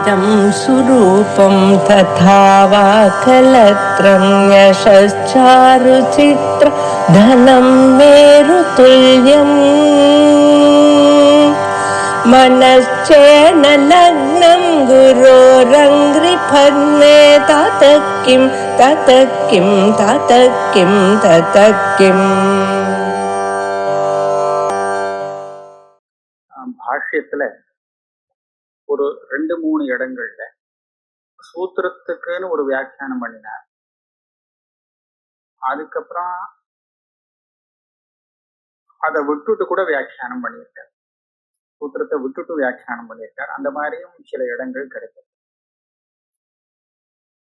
इदं सुरूपं तथा वा कलत्रं यशश्चारुचित्र धनं मेरुतुल्यम् मनश्चेन लग्नं गुरोरङ्घ्रिपद्मे ततः किं ततः किं ततः किं ततः किम्. பாஷ்யத்துல ஒரு 2-3 இடங்கள்ல சூத்திரத்துக்குன்னு ஒரு வியாக்கியானம் பண்ணினார். அதுக்கப்புறம் அதை விட்டுட்டு கூட வியாக்கியானம் பண்ணியிருக்கார். சூத்திரத்தை விட்டுட்டு வியாக்கியானம் பண்ணியிருக்கார். அந்த மாதிரியும் சில இடங்கள் கிடைக்கும்.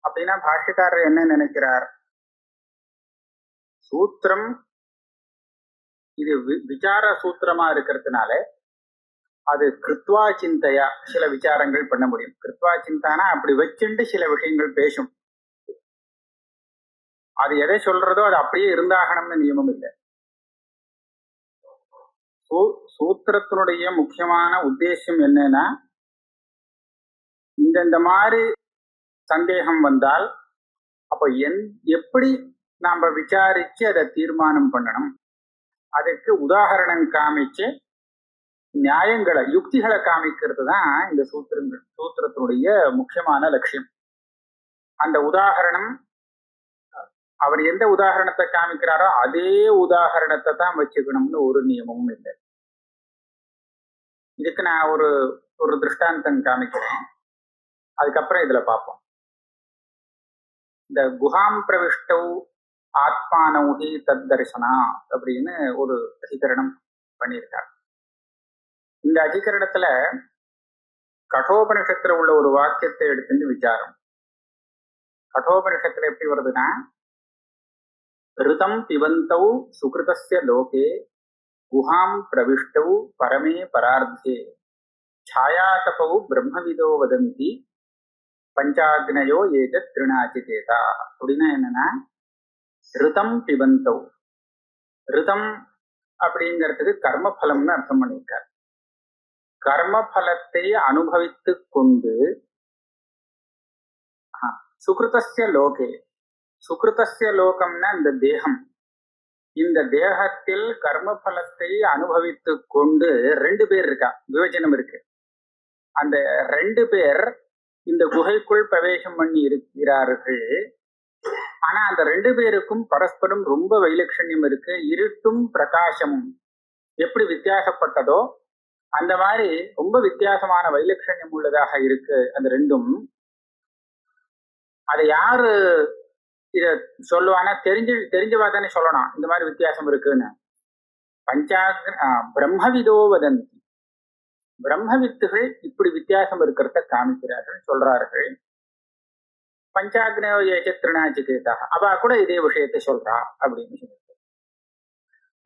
அப்படின்னா பாஷ்யக்காரர் என்ன நினைக்கிறார்? சூத்திரம் இது விசார சூத்திரமா இருக்கிறதுனால அது கிருத்வா சிந்தையா சில விசாரங்கள் பண்ண முடியும். கிருத்வா சிந்தானா அப்படி வச்சுட்டு சில விஷயங்கள் பேசும். அது எதை சொல்றதோ அது அப்படியே இருந்தாகணும்னு நியமம் இல்லை. சூத்திரத்தினுடைய முக்கியமான உத்தேசம் என்னன்னா, இந்த மாதிரி சந்தேகம் வந்தால் அப்ப எப்படி நாம விசாரிச்சு அதை தீர்மானம் பண்ணணும், அதுக்கு உதாரணம் காமிச்சு நியாயங்களை யுக்திகளை காமிக்கிறது தான் இந்த சூத்திரத்தினுடைய முக்கியமான லட்சியம். அந்த உதாரணம் அவர் எந்த உதாரணத்தை காமிக்கிறாரோ அதே உதாரணத்தை தான் வச்சுக்கணும்னு ஒரு நியமமும் இல்லை. இதுக்கு நான் ஒரு திருஷ்டாந்தம் காமிக்கிறேன், அதுக்கப்புறம் இதுல பார்ப்போம். இந்த குஹாம் பிரவிஷ்டவ் ஆத்மானௌஹி தத் தரிசனா அப்படின்னு ஒரு அதிகரணம் பண்ணியிருக்கார். இந்த அதிகரணத்துல கடோபனிஷத்துல உள்ள ஒரு வாக்கியத்தை எடுத்துட்டு விசாரம். கடோபனிஷத்துல எப்படி வருதுன்னா, ரிதம் பிபந்தௌ சுகிருதஸ்ய லோகே குஹாம் பிரவிஷ்டௌ பரமே பரார்த்தே ಛಾಯಾತಪೌ பிரம்மவிதோ வதந்தி பஞ்சாக்னயோ ஏதத் திருநாச்சிதேதா. அப்படின்னா என்னன்னா, ரிதம் பிபந்தௌ, ரிதம் அப்படிங்கிறதுக்கு கர்மபலம்னு அர்த்தம் பண்ணியிருக்கார். கர்மபலத்தை அனுபவித்து கொண்டு சுகிருதஸ்ய லோகே, சுகிருதஸ்ய லோகம்னா இந்த தேகம், இந்த தேகத்தில் கர்மபலத்தை அனுபவித்து கொண்டு 2 பேர் இருக்கா, விவச்சனம் இருக்கு. அந்த 2 பேர் இந்த குகைக்குள் பிரவேசம் பண்ணி இருக்கிறார்கள். ஆனா அந்த 2 பேருக்கும் பரஸ்பரம் ரொம்ப வைலட்சண்யம் இருக்கு. இருட்டும் பிரகாசமும் எப்படி வித்தியாசப்பட்டதோ அந்த மாதிரி ரொம்ப வித்தியாசமான வைலட்சண்யம் உள்ளதாக இருக்கு அந்த 2ம். அதை யாரு இத சொல்லுவானா, தெரிஞ்சவா தானே சொல்லணும் இந்த மாதிரி வித்தியாசம் இருக்குன்னு. பிரம்மவிதோ வதந்தி, பிரம்மவித்துகள் இப்படி வித்தியாசம் இருக்கிறத காமிக்கிறார்கள், சொல்றார்கள். பஞ்சாக்னயோ ஏச்ச திருநாச்சிதேதா, அவ கூட இதே விஷயத்தை சொல்றா அப்படின்னு சொல்லி.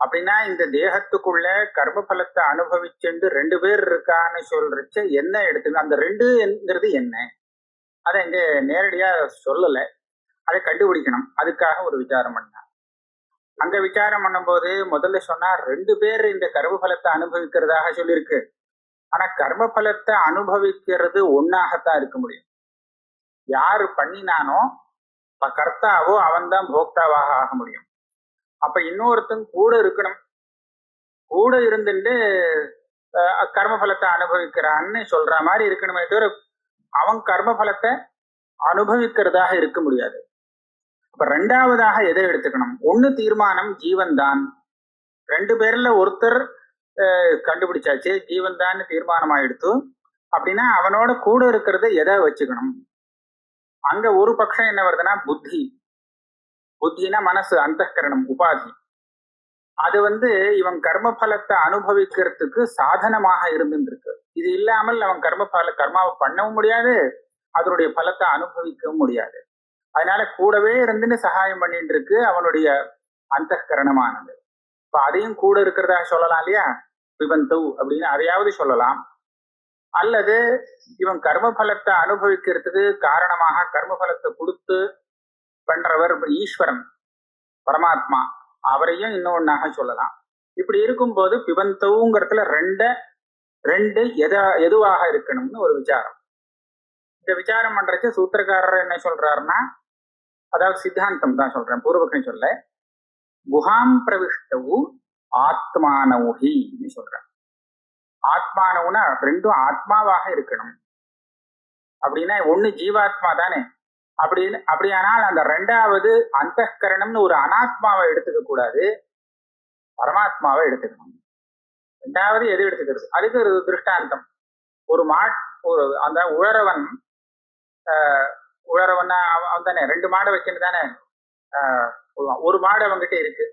அப்படின்னா இந்த தேகத்துக்குள்ள கர்மபலத்தை அனுபவிச்சுண்டு 2 பேர் இருக்கான்னு சொல்றச்ச என்ன எடுத்துங்க, அந்த 2ங்கிறது என்ன, அதை இங்க நேரடியா சொல்லல, அதை கண்டுபிடிக்கணும். அதுக்காக ஒரு விசாரம் பண்ணா. அங்க விசாரம் பண்ணும்போது முதல்ல சொன்னா 2 பேர் இந்த கர்மபலத்தை அனுபவிக்கிறதாக சொல்லியிருக்கு. ஆனா கர்மபலத்தை அனுபவிக்கிறது ஒன்னாகத்தான் இருக்க முடியும். யாரு பண்ணினானோ கர்த்தாவோ அவன் தான் போக்தாவாக ஆக முடியும். அப்ப இன்னொருத்தன் கூட இருக்கணும், கூட இருந்துட்டு கர்மபலத்தை அனுபவிக்கிறான்னு சொல்ற மாதிரி இருக்கணுமே தவிர அவன் கர்மபலத்தை அனுபவிக்கிறதாக இருக்க முடியாது. அப்ப 2வதாக எதை எடுத்துக்கணும்? ஒண்ணு தீர்மானம் ஜீவன் தான், 2 பேர்ல ஒருத்தர் கண்டுபிடிச்சாச்சு ஜீவன் தான் தீர்மானமா எடுத்து. அப்படின்னா அவனோட கூட இருக்கிறத எதை வச்சுக்கணும்? அங்க ஒரு பட்சம் என்ன வருதுன்னா புத்தி. புத்தினா மனசு, அந்தகரணம், உபாதி. அது இவன் கர்மபலத்தை அனுபவிக்கிறதுக்கு சாதனமாக இருந்துருக்கு. இது இல்லாமல் அவன் கர்மாவை பண்ணவும் முடியாது, அதனுடைய பலத்தை அனுபவிக்கவும் முடியாது. அதனால கூடவே இருந்துன்னு சகாயம் பண்ணிட்டு இருக்கு அவனுடைய அந்தகரணமானது. இப்ப அதையும் கூட இருக்கிறதா சொல்லலாம் இல்லையா, பிபந்தௌ அப்படின்னு அதையாவது சொல்லலாம். அல்லது இவன் கர்மபலத்தை அனுபவிக்கிறதுக்கு காரணமாக கர்மபலத்தை கொடுத்து பண்றவர் ஈஸ்வரன் பரமாத்மா, அவரையும் இன்னொன்னாக சொல்லலாம். இப்படி இருக்கும்போது பிபந்தௌங்கிறதுல 2 எதுவாக இருக்கணும்னு ஒரு விசாரம். இந்த விசாரம் பண்றச்சு சூத்திரக்காரர் என்ன சொல்றாருன்னா, அதாவது சித்தாந்தம் தான் சொல்றேன், பூர்வபக்ஷம் சொல்ல, குஹாம் பிரவிஷ்டவு ஆத்மானௌஹி சொல்றேன். ஆத்மானவுனா ரெண்டும் ஆத்மாவாக இருக்கணும். அப்படின்னா ஒண்ணு ஜீவாத்மா தானே. அப்படியானால் அந்த ரெண்டாவது அந்தఃகரணம்னு ஒரு அனாத்மாவை எடுத்துக்க கூடாது, பரமாத்மாவை எடுத்துக்கணும். ரெண்டாவது எது எடுத்துக்கிறது? அதுக்கு ஒரு திருஷ்டாந்தம். ஒரு அந்த உழறவன் அவன் தானே 2 மாடை வச்சுன்னு தானே, ஒரு மாடு அவன்கிட்ட இருக்கு.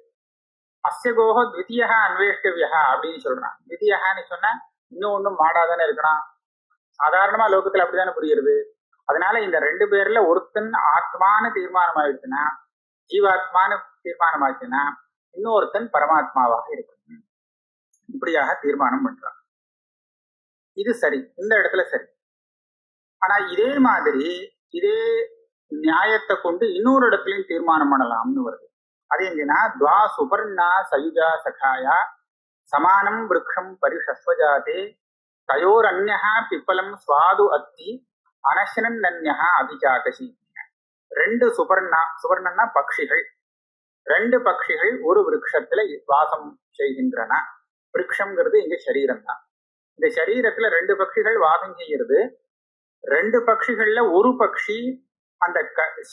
அஸ்யகோஹோ த்விதீயா அன்வேஷ்டவியா அப்படின்னு சொல்றான். த்விதீயான்னு சொன்னா இன்னும் ஒன்னும் மாடாதானே இருக்கணும். சாதாரணமா லோகத்துல அப்படித்தானே புரியுறது. அதனால இந்த 2 பேர்ல ஒருத்தன் ஆத்மானு தீர்மானம் ஆயிடுச்சுன்னா, ஜீவாத்மானு தீர்மானம் ஆச்சுன்னா, இன்னொருத்தன் பரமாத்மாவாக இருக்கணும். இப்படியாக தீர்மானம் பண்றான். இது சரி, இந்த இடத்துல சரி. ஆனா இதே மாதிரி இதே நியாயத்தை கொண்டு இன்னொரு இடத்துலயும் தீர்மானம் பண்ணலாம்னு வருது. அது எங்கன்னா, துவா சுபர்ணா சயுஜா சகாயா சமானம் விருக்ஷம் பரிஷஸ்வஜாதே தயோர் அந்யா பிப்பலம் சுவாது அத்தி அனசனன் நன்யா அபிஜாகசி. 2 சுபர்ணன்னா பட்சிகள், 2 பட்சிகள் ஒரு விருட்சத்துல வாசம் செய்கின்றன. விருட்சம்ங்கிறது இங்க சரீரம் தான். இந்த சரீரத்துல 2 பட்சிகள் வாசம் செய்கிறது. 2 பட்சிகள்ல ஒரு பட்சி அந்த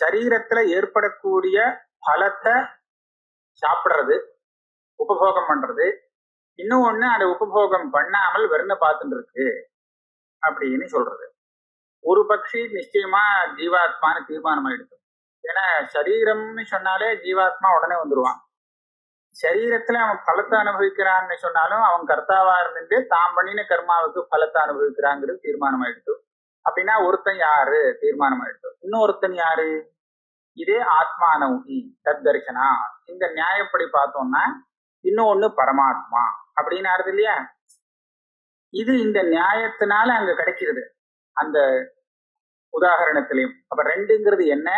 சரீரத்துல ஏற்படக்கூடிய பலத்தை சாப்பிடுறது, உபபோகம் பண்றது. இன்னும் ஒண்ணு அதை உபபோகம் பண்ணாமல் வெறும் பார்த்துட்டு இருக்கு அப்படின்னு சொல்றது. ஒரு பட்சி நிச்சயமா ஜீவாத்மான்னு தீர்மானம் ஆயிடுது. ஏன்னா சரீரம்னு சொன்னாலே ஜீவாத்மா உடனே வந்துருவான். சரீரத்துல அவன் பலத்தை அனுபவிக்கிறான்னு சொன்னாலும் அவன் கர்த்தாவா இருந்துட்டு தான் பண்ணின கர்மாவுக்கு பலத்தை அனுபவிக்கிறாங்கிறது தீர்மானம் ஆயிடுது. அப்படின்னா ஒருத்தன் யாரு தீர்மானம் ஆயிடுது. இன்னொருத்தன் யாரு? இதே ஆத்மானௌஹி தத்தர்சனா. இந்த நியாயப்படி பார்த்தோம்னா இன்னொன்னு பரமாத்மா அப்படின்னு ஆறுது இல்லையா? இது இந்த நியாயத்தினால அங்க கிடைக்கிறது அந்த உதாரணத்திலையும். அப்ப 2ங்கிறது என்ன?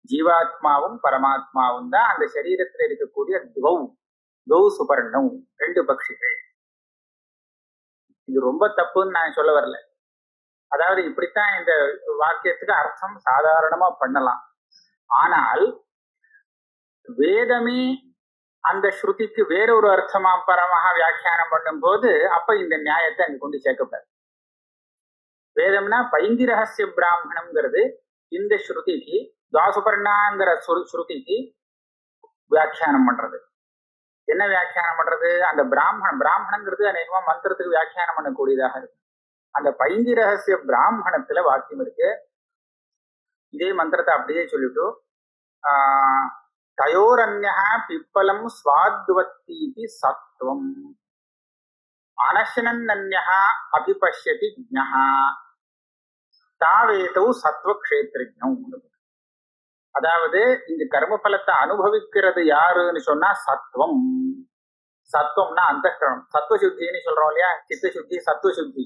ஜீவாத்மாவும் பரமாத்மாவும் தான் அந்த சரீரத்தில் இருக்கக்கூடிய துவௌ சுபர்ணம், 2 பட்சிகள். இது ரொம்ப தப்புன்னு நான் சொல்ல வரல. அதாவது இப்படித்தான் இந்த வாக்கியத்துக்கு அர்த்தம் சாதாரணமா பண்ணலாம். ஆனால் வேதமே அந்த ஸ்ருதிக்கு வேற ஒரு அர்த்தமா பரமாக வியாக்கியானம் பண்ணும் போது அப்ப இந்த நியாயத்தை அங்க கொண்டு சேர்க்கப்படாது. வேதம்னா பைங்கி ரகசிய பிராமணம்ங்கிறது இந்த ஸ்ருதிக்கு, துவாசுபர்ணாங்கிற ஸ்ருதிக்கு வியாக்கியானம் பண்றது. என்ன வியாக்கியானம் பண்றது? அந்த பிராமணங்கிறது அநேகமா மந்திரத்துக்கு வியாக்கியானம் பண்ணக்கூடியதாக இருக்கு. அந்த பைங்கி ரகசிய பிராமணத்துல வாக்கியம் இருக்கு. இதே மந்திரத்தை அப்படியே சொல்லிட்டு தயோரன்யா பிப்பலம் ஸ்வாத்வத்தீதி சத்வம் அனசனன்யா அபிபஷ்யதி ஜ்ஞஹா தாவேதௌ சத்வக்ஷேத்ரஜ்ஞௌ. அதாவது இந்த கர்மபலத்தை அனுபவிக்கிறது யாருன்னு சொன்னா சத்வம். சத்வம்னா அந்தఃகரணம். சத்வசுத்தின்னு சொல்றோம் இல்லையா? சித்தசுத்தி, சத்வசுத்தி,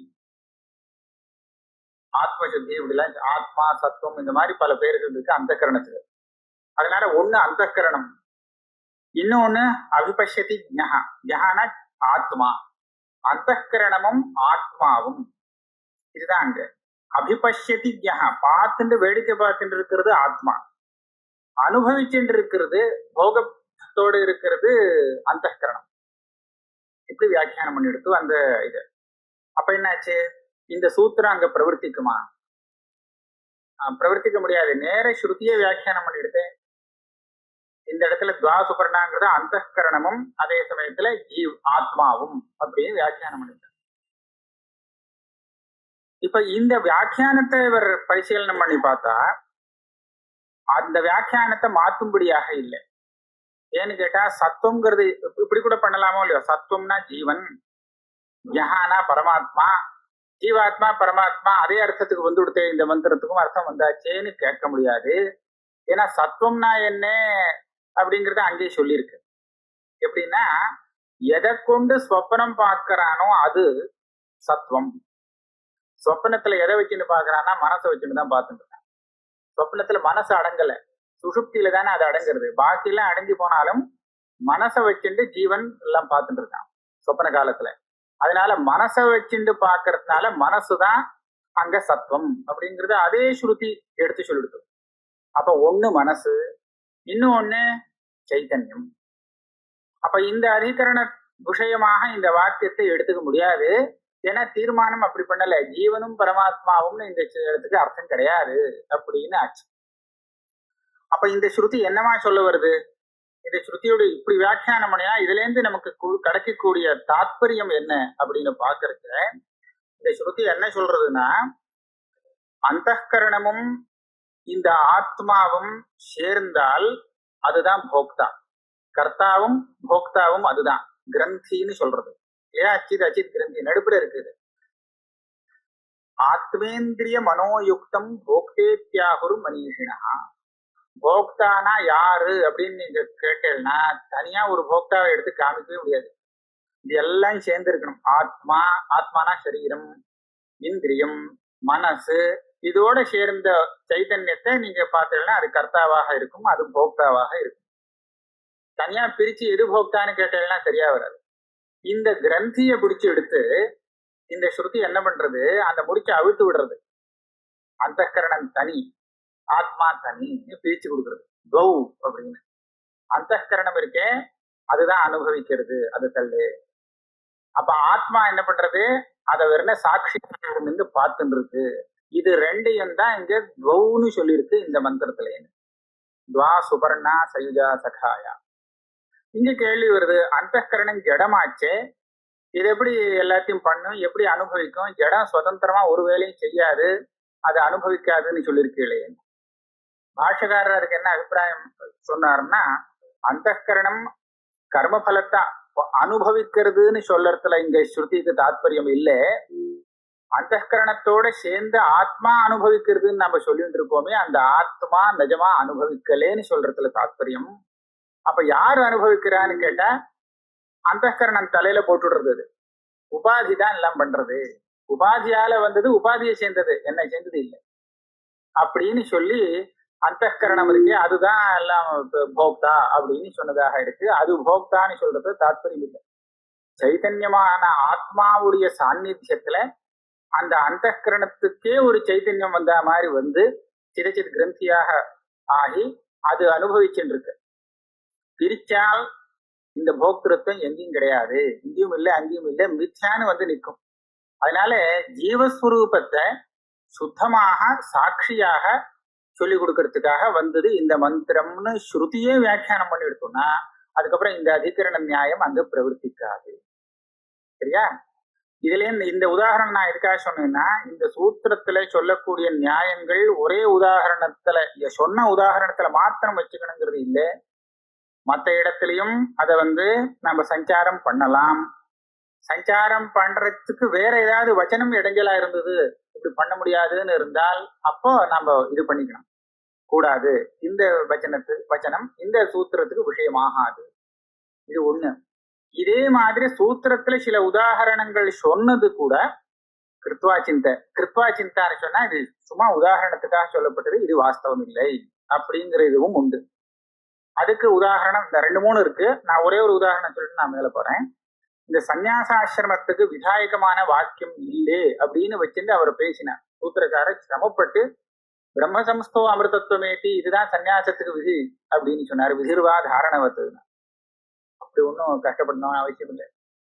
ஆத்மசுத்தி, இப்படிலாம் ஆத்மா சத்துவம் இந்த மாதிரி பல பேர்கள் இருக்கு அந்தகரணத்துக்கு. அதனால ஒண்ணு அந்தகரணம், இன்னொன்னு அபிபஷ்யதி ஜ்ஞஹா. ஜ்ஞஹானா ஆத்மா. அந்தகரணமும் ஆத்மாவும் இதுதான் அங்க. அபிபஷ்யதி ஜ்ஞஹா, பார்த்துட்டு வேடிக்கை பார்த்துட்டு இருக்கிறது ஆத்மா, அனுபவிச்சுட்டு இருக்கிறது போகத்தோடு இருக்கிறது அந்தகரணம். இப்படி வியாக்கியானம் பண்ணி எடுத்து அந்த இது. அப்ப என்னாச்சு? இந்த சூத்திரம் அங்க பிரவர்த்திக்குமா? பிரவர்த்திக்க முடியாது. நேர ஸ்ருதியை வியாக்கியானம் பண்ணிடுது. இந்த இடத்துல துவாசுபர்ணாங்கிறது அந்தகரணமும் அதே சமயத்துல ஆத்மாவும் அப்படின்னு வியாக்கியானம் பண்ணிட்டு. இப்ப இந்த வியாக்கியானத்தை இவர் பரிசீலனை பண்ணி பார்த்தா அந்த வியாக்கியானத்தை மாத்தும்படியாக இல்லை. ஏன்னு கேட்டா சத்துவம்ங்கிறது இப்படி கூட பண்ணலாமோ இல்லையோ? சத்துவம்னா ஜீவன், ஞானா பரமாத்மா, ஜீவாத்மா பரமாத்மா அதே அர்த்தத்துக்கு வந்து கொடுத்தே இந்த மந்திரத்துக்கும் அர்த்தம் வந்தாச்சேன்னு கேட்க முடியாது. ஏன்னா சத்துவம்னா என்ன அப்படிங்கறத அங்கேயே சொல்லியிருக்கு. எப்படின்னா, எதை கொண்டு ஸ்வப்னம் பார்க்கறானோ அது சத்துவம். சொப்பனத்துல எதை வச்சுன்னு பாக்குறான்னா மனசை வச்சுன்னு தான் பார்த்துட்டு இருக்கான். சொப்பனத்துல மனசு அடங்கல, சுஷுப்தியில தானே அது அடங்குறது. பாக்கி எல்லாம் அடங்கி போனாலும் மனசை வச்சுட்டு ஜீவன் எல்லாம் பார்த்துட்டு இருக்கான் சொப்பன காலத்துல. அதனால மனசை வச்சுட்டு பாக்குறதுனால மனசுதான் அங்க சத்துவம் அப்படிங்கறது அதே ஸ்ருதி எடுத்து சொல்லிடுது. அப்ப ஒண்ணு மனசு, இன்னொன்னு சைத்தன்யம். அப்ப இந்த அதிகரண விஷயமாக இந்த வாக்கியத்தை எடுத்துக்க முடியாது. ஏன்னா தீர்மானம் அப்படி பண்ணல, ஜீவனும் பரமாத்மாவும் இந்த இடத்துக்கு அர்த்தம் கிடையாது அப்படின்னு ஆச்சு. அப்ப இந்த ஸ்ருதி என்னவா சொல்ல வருது? இந்த ஸ்ருதியோட இப்படி வியாக்கியானம் பண்ணியா இதுல இருந்து நமக்கு கிடைக்கக்கூடிய தாத்பரியம் என்ன அப்படின்னு பாக்குறதுக்கு, இந்த ஸ்ருதி என்ன சொல்றதுன்னா, அந்தఃகரணமும் இந்த ஆத்மாவும் சேர்ந்தால் அதுதான் போக்தா. கர்த்தாவும் போக்தாவும் அதுதான் கிரந்தின்னு சொல்றது. ஏன் அச்சித் அச்சித் கிரந்தி நடுப்புல இருக்குது. ஆத்மேந்திரிய மனோயுக்தம் போக்தேத்யாகுரு மனிஷினா. போக்தானா யாரு அப்படின்னு நீங்க கேட்டேன்னா தனியா ஒரு போக்தாவை எடுத்து காமிக்கவே முடியாது. இது எல்லாம் சேர்ந்து இருக்கணும். ஆத்மா, ஆத்மானா சரீரம், இந்திரியம், மனசு, இதோட சேர்ந்த சைத்தன்யத்தை நீங்க பார்த்தீங்கன்னா அது கர்த்தாவாக இருக்கும், அது போக்தாவாக இருக்கும். தனியா பிரிச்சு எது போக்தான்னு கேட்டீங்கன்னா சரியா வராது. இந்த கிரந்திய பிடிச்சு எடுத்து இந்த ஸ்ருதி என்ன பண்றது, அந்த முடிச்ச அவிழ்த்து விடுறது. அந்தகரணம் தனி, ஆத்மா தனி பிரிச்சு கொடுக்கறது. கௌ அப்படின்னு அந்தகரணம் இருக்கே அதுதான் அனுபவிக்கிறது, அது தள்ளு. அப்ப ஆத்மா என்ன பண்றது, அதை வெறும் சாட்சி இருந்து பார்த்துட்டு இருக்கு. இது ரெண்டையும் தான் இங்க துவௌன்னு சொல்லியிருக்கு இந்த மந்திரத்துல. துவா சுபர்ணா சயுஜா சகாயா. இங்க கேள்வி வருது, அந்தகரணம் ஜடமாச்சே, இது எப்படி எல்லாத்தையும் பண்ணும், எப்படி அனுபவிக்கும்? ஜடம் சுதந்திரமா ஒரு வேலையும் செய்யாது, அதை அனுபவிக்காதுன்னு சொல்லியிருக்கீங்களே. பாஷகாரருக்கு என்ன அபிப்பிராயம் சொன்னாருன்னா, அந்தகரணம் கர்மபலத்தை அனுபவிக்கிறதுன்னு சொல்லறதுல இங்க ஸ்ருதிக்கு தாத்பரியம் இல்லை. அந்தகரணத்தோட சேர்ந்து ஆத்மா அனுபவிக்கிறதுன்னு நம்ம சொல்லிட்டு இருக்கோமே, அந்த ஆத்மா நிஜமா அனுபவிக்கலேன்னு சொல்றதுல தாத்பரியம். அப்ப யாரு அனுபவிக்கிறான்னு கேட்டா அந்தகரணம் தலையில போட்டுடுறது. உபாதி தான் எல்லாம் பண்றது, உபாதியால வந்தது, உபாதியை சேர்ந்தது, என்ன சேர்ந்தது இல்லை அப்படின்னு சொல்லி அந்தகரணம் இருக்கே அதுதான் எல்லாம் போக்தா அப்படின்னு சொன்னதாக இருக்கு. அது போக்தான்னு சொல்றது தாத்பரியம் இல்லை. சைத்தன்யமான ஆத்மாவுடைய சாநித்தியத்துல அந்த அந்தகரணத்துக்கே ஒரு சைத்தன்யம் வந்த மாதிரி வந்து சிதச்சித் கிரந்தியாக ஆகி அது அனுபவிச்சுட்டு இருக்கு. பிரிச்சால் இந்த போக்திருத்தம் எங்கேயும் கிடையாது, இங்கேயும் இல்லை அங்கேயும் இல்லை, மிச்சான்னு வந்து நிற்கும். அதனால ஜீவஸ்வரூபத்தை சுத்தமாக சாட்சியாக சொல்லி கொடுக்கறதுக்காக வந்தது இந்த மந்திரம்னு ஸ்ருதியே வியாக்கியானம் பண்ணி எடுத்தோம்னா அதுக்கப்புறம் இந்த அதிகரண நியாயம் அங்க பிரவர்த்திக்காது. சரியா? இதுல இந்த உதாரணம் நான் எதுக்காக சொன்னேன்னா, இந்த சூத்திரத்துல சொல்லக்கூடிய நியாயங்கள் ஒரே உதாரணத்துல சொன்ன உதாரணத்துல மாத்திரம் வச்சுக்கணுங்கிறது இல்லை. மற்ற இடத்துலயும் அதை வந்து நம்ம சஞ்சாரம் பண்ணலாம். சஞ்சாரம் பண்றதுக்கு வேற ஏதாவது வச்சனம் இடைஞ்சலா இருந்தது, இப்படி பண்ண முடியாதுன்னு இருந்தால் அப்போ நம்ம இது பண்ணிக்கணும், கூடாது, இந்த வச்சனம் இந்த சூத்திரத்துக்கு விஷயமாகாது. இது ஒண்ணு. இதே மாதிரி சூத்திரத்துல சில உதாரணங்கள் சொன்னது கூட கிருத்வா சிந்தான்னு சொன்னா இது சும்மா உதாரணத்துக்காக சொல்லப்பட்டது, இது வாஸ்தவம் இல்லை அப்படிங்கிற இதுவும் உண்டு. அதுக்கு உதாரணம் இந்த 2-3 இருக்கு. நான் ஒரே ஒரு உதாரணம் சொல்லிட்டு நான் மேல போறேன். இந்த சந்நியாசாசிரமத்துக்கு விதாயகமான வாக்கியம் இல்லை அப்படின்னு வச்சிருந்து அவர் பேசினார். சூத்திரக்காரர் சிரமப்பட்டு பிரம்மசம்ஸ்தோ அமிர்தத்துவமேட்டி, இதுதான் சன்னியாசத்துக்கு விதி அப்படின்னு சொன்னார். விதிர்வா தாரணவத்து. அப்படி ஒன்றும் கஷ்டப்படணும் அவசியம் இல்லை,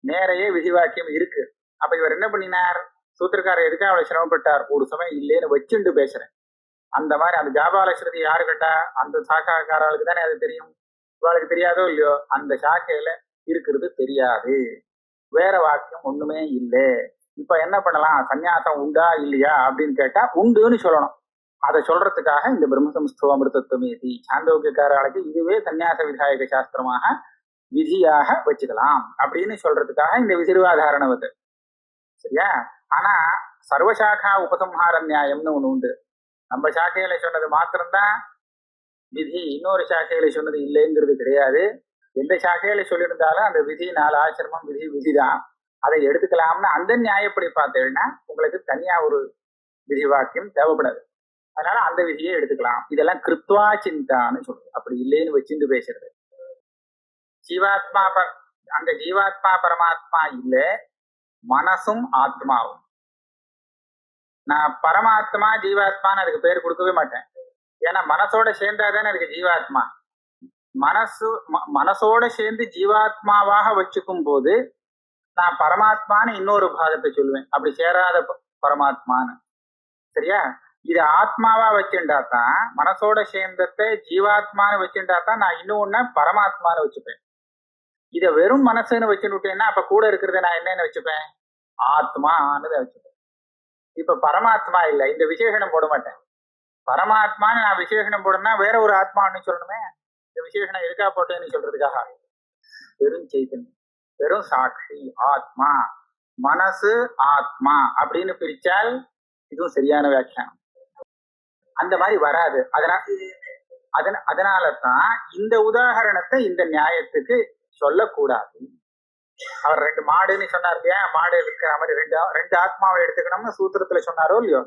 நேரையே விதி வாக்கியம் இருக்கு. அப்ப இவர் என்ன பண்ணினார், சூத்திரக்காரர் எதுக்காக அவ்வளவு சிரமப்பட்டார், ஒரு சமயம் இல்லைன்னு வச்சுண்டு பேசுறேன். அந்த மாதிரி அந்த ஜாபாலஸ்ருதி யாரு கேட்டா அந்த சாக்காக்காரர்களுக்கு தானே அது தெரியும், இவளுக்கு தெரியாதோ இல்லையோ, அந்த சாக்கையில இருக்கிறது தெரியாது, வேற வாக்கியம் ஒண்ணுமே இல்லை. இப்ப என்ன பண்ணலாம், சன்னியாசம் உண்டா இல்லையா அப்படின்னு கேட்டா உண்டுன்னு சொல்லணும். அதை சொல்றதுக்காக இந்த பிரம்மசம்ஸ்தோ அமிர்தத்துவமேதி சாந்தோக்கியக்காரர்களுக்கு இதுவே சன்னியாச விதாயக சாஸ்திரமாக விதியாக வச்சுக்கலாம் அப்படின்னு சொல்றதுக்காக இந்த விசிறுவாதாரணவது. சரியா? ஆனா சர்வசாக்கா உபசம்ஹார நியாயம்னு ஒண்ணு உண்டு. நம்ம சாக்கையில சொன்னது மாத்திரம்தான் விதி, இன்னொரு சாக்கையில சொன்னது இல்லைங்கிறது கிடையாது. எந்த சாக்கையில சொல்லியிருந்தாலும் அந்த விதி 4 ஆசிரமம் விதிதான், அதை எடுத்துக்கலாம்னு அந்த நியாயப்படி பார்த்தேன்னா உங்களுக்கு தனியா ஒரு விதி வாக்கியம் தேவைப்படாது. அதனால அந்த விதியை எடுத்துக்கலாம். இதெல்லாம் கிருத்வா சிந்தான்னு சொல்றது. அப்படி இல்லைன்னு வச்சுட்டு பேசுறது. ஜீவாத்மா அந்த ஜீவாத்மா பரமாத்மா இல்ல, மனசும் ஆத்மாவும் நான் பரமாத்மா ஜீவாத்மான்னு அதுக்கு பேர் கொடுக்கவே மாட்டேன். ஏன்னா மனசோட சேர்ந்தாதானே அதுக்கு ஜீவாத்மா. மனசோட சேர்ந்து ஜீவாத்மாவாக வச்சுக்கும் போது நான் பரமாத்மான்னு இன்னொரு பாகத்தை சொல்லுவேன். அப்படி சேராத பரமாத்மான்னு. சரியா? இது ஆத்மாவா வச்சுட்டாதான், மனசோட சேர்ந்தத்தை ஜீவாத்மான்னு வச்சுட்டாதான் நான் இன்னொன்னு பரமாத்மான்னு வச்சுப்பேன். இத வெறும் மனசுன்னு வச்சுட்டேன்னா அப்ப கூட இருக்கிறத நான் என்னன்னு வச்சுப்பேன்? ஆத்மான்னு வச்சுப்பேன். இப்ப பரமாத்மா இல்ல, இந்த விசேஷனம் போட மாட்டேன். பரமாத்மான்னு நான் விசேஷனம் போடணும்னா வேற ஒரு ஆத்மான்னு சொல்லணுமே. இந்த விசேஷனம் எதுக்கா போட்டேன்னு சொல்றதுக்காக. வெறும் சைத்தன்யம், வெறும் சாட்சி ஆத்மா. மனசு ஆத்மா அப்படின்னு பிரிச்சால் இதுவும் சரியான வியாக்கியானம். அந்த மாதிரி வராது. அதனாலதான் இந்த உதாரணத்தை இந்த நியாயத்துக்கு சொல்லக்கூடாது. அவர் 2 மாடுன்னு சொன்னார் இல்லையா? மாடு இருக்கிற மாதிரி ரெண்டு ஆத்மாவை எடுத்துக்கணும்னு சூத்திரத்துல சொன்னாரோ இல்லையோ,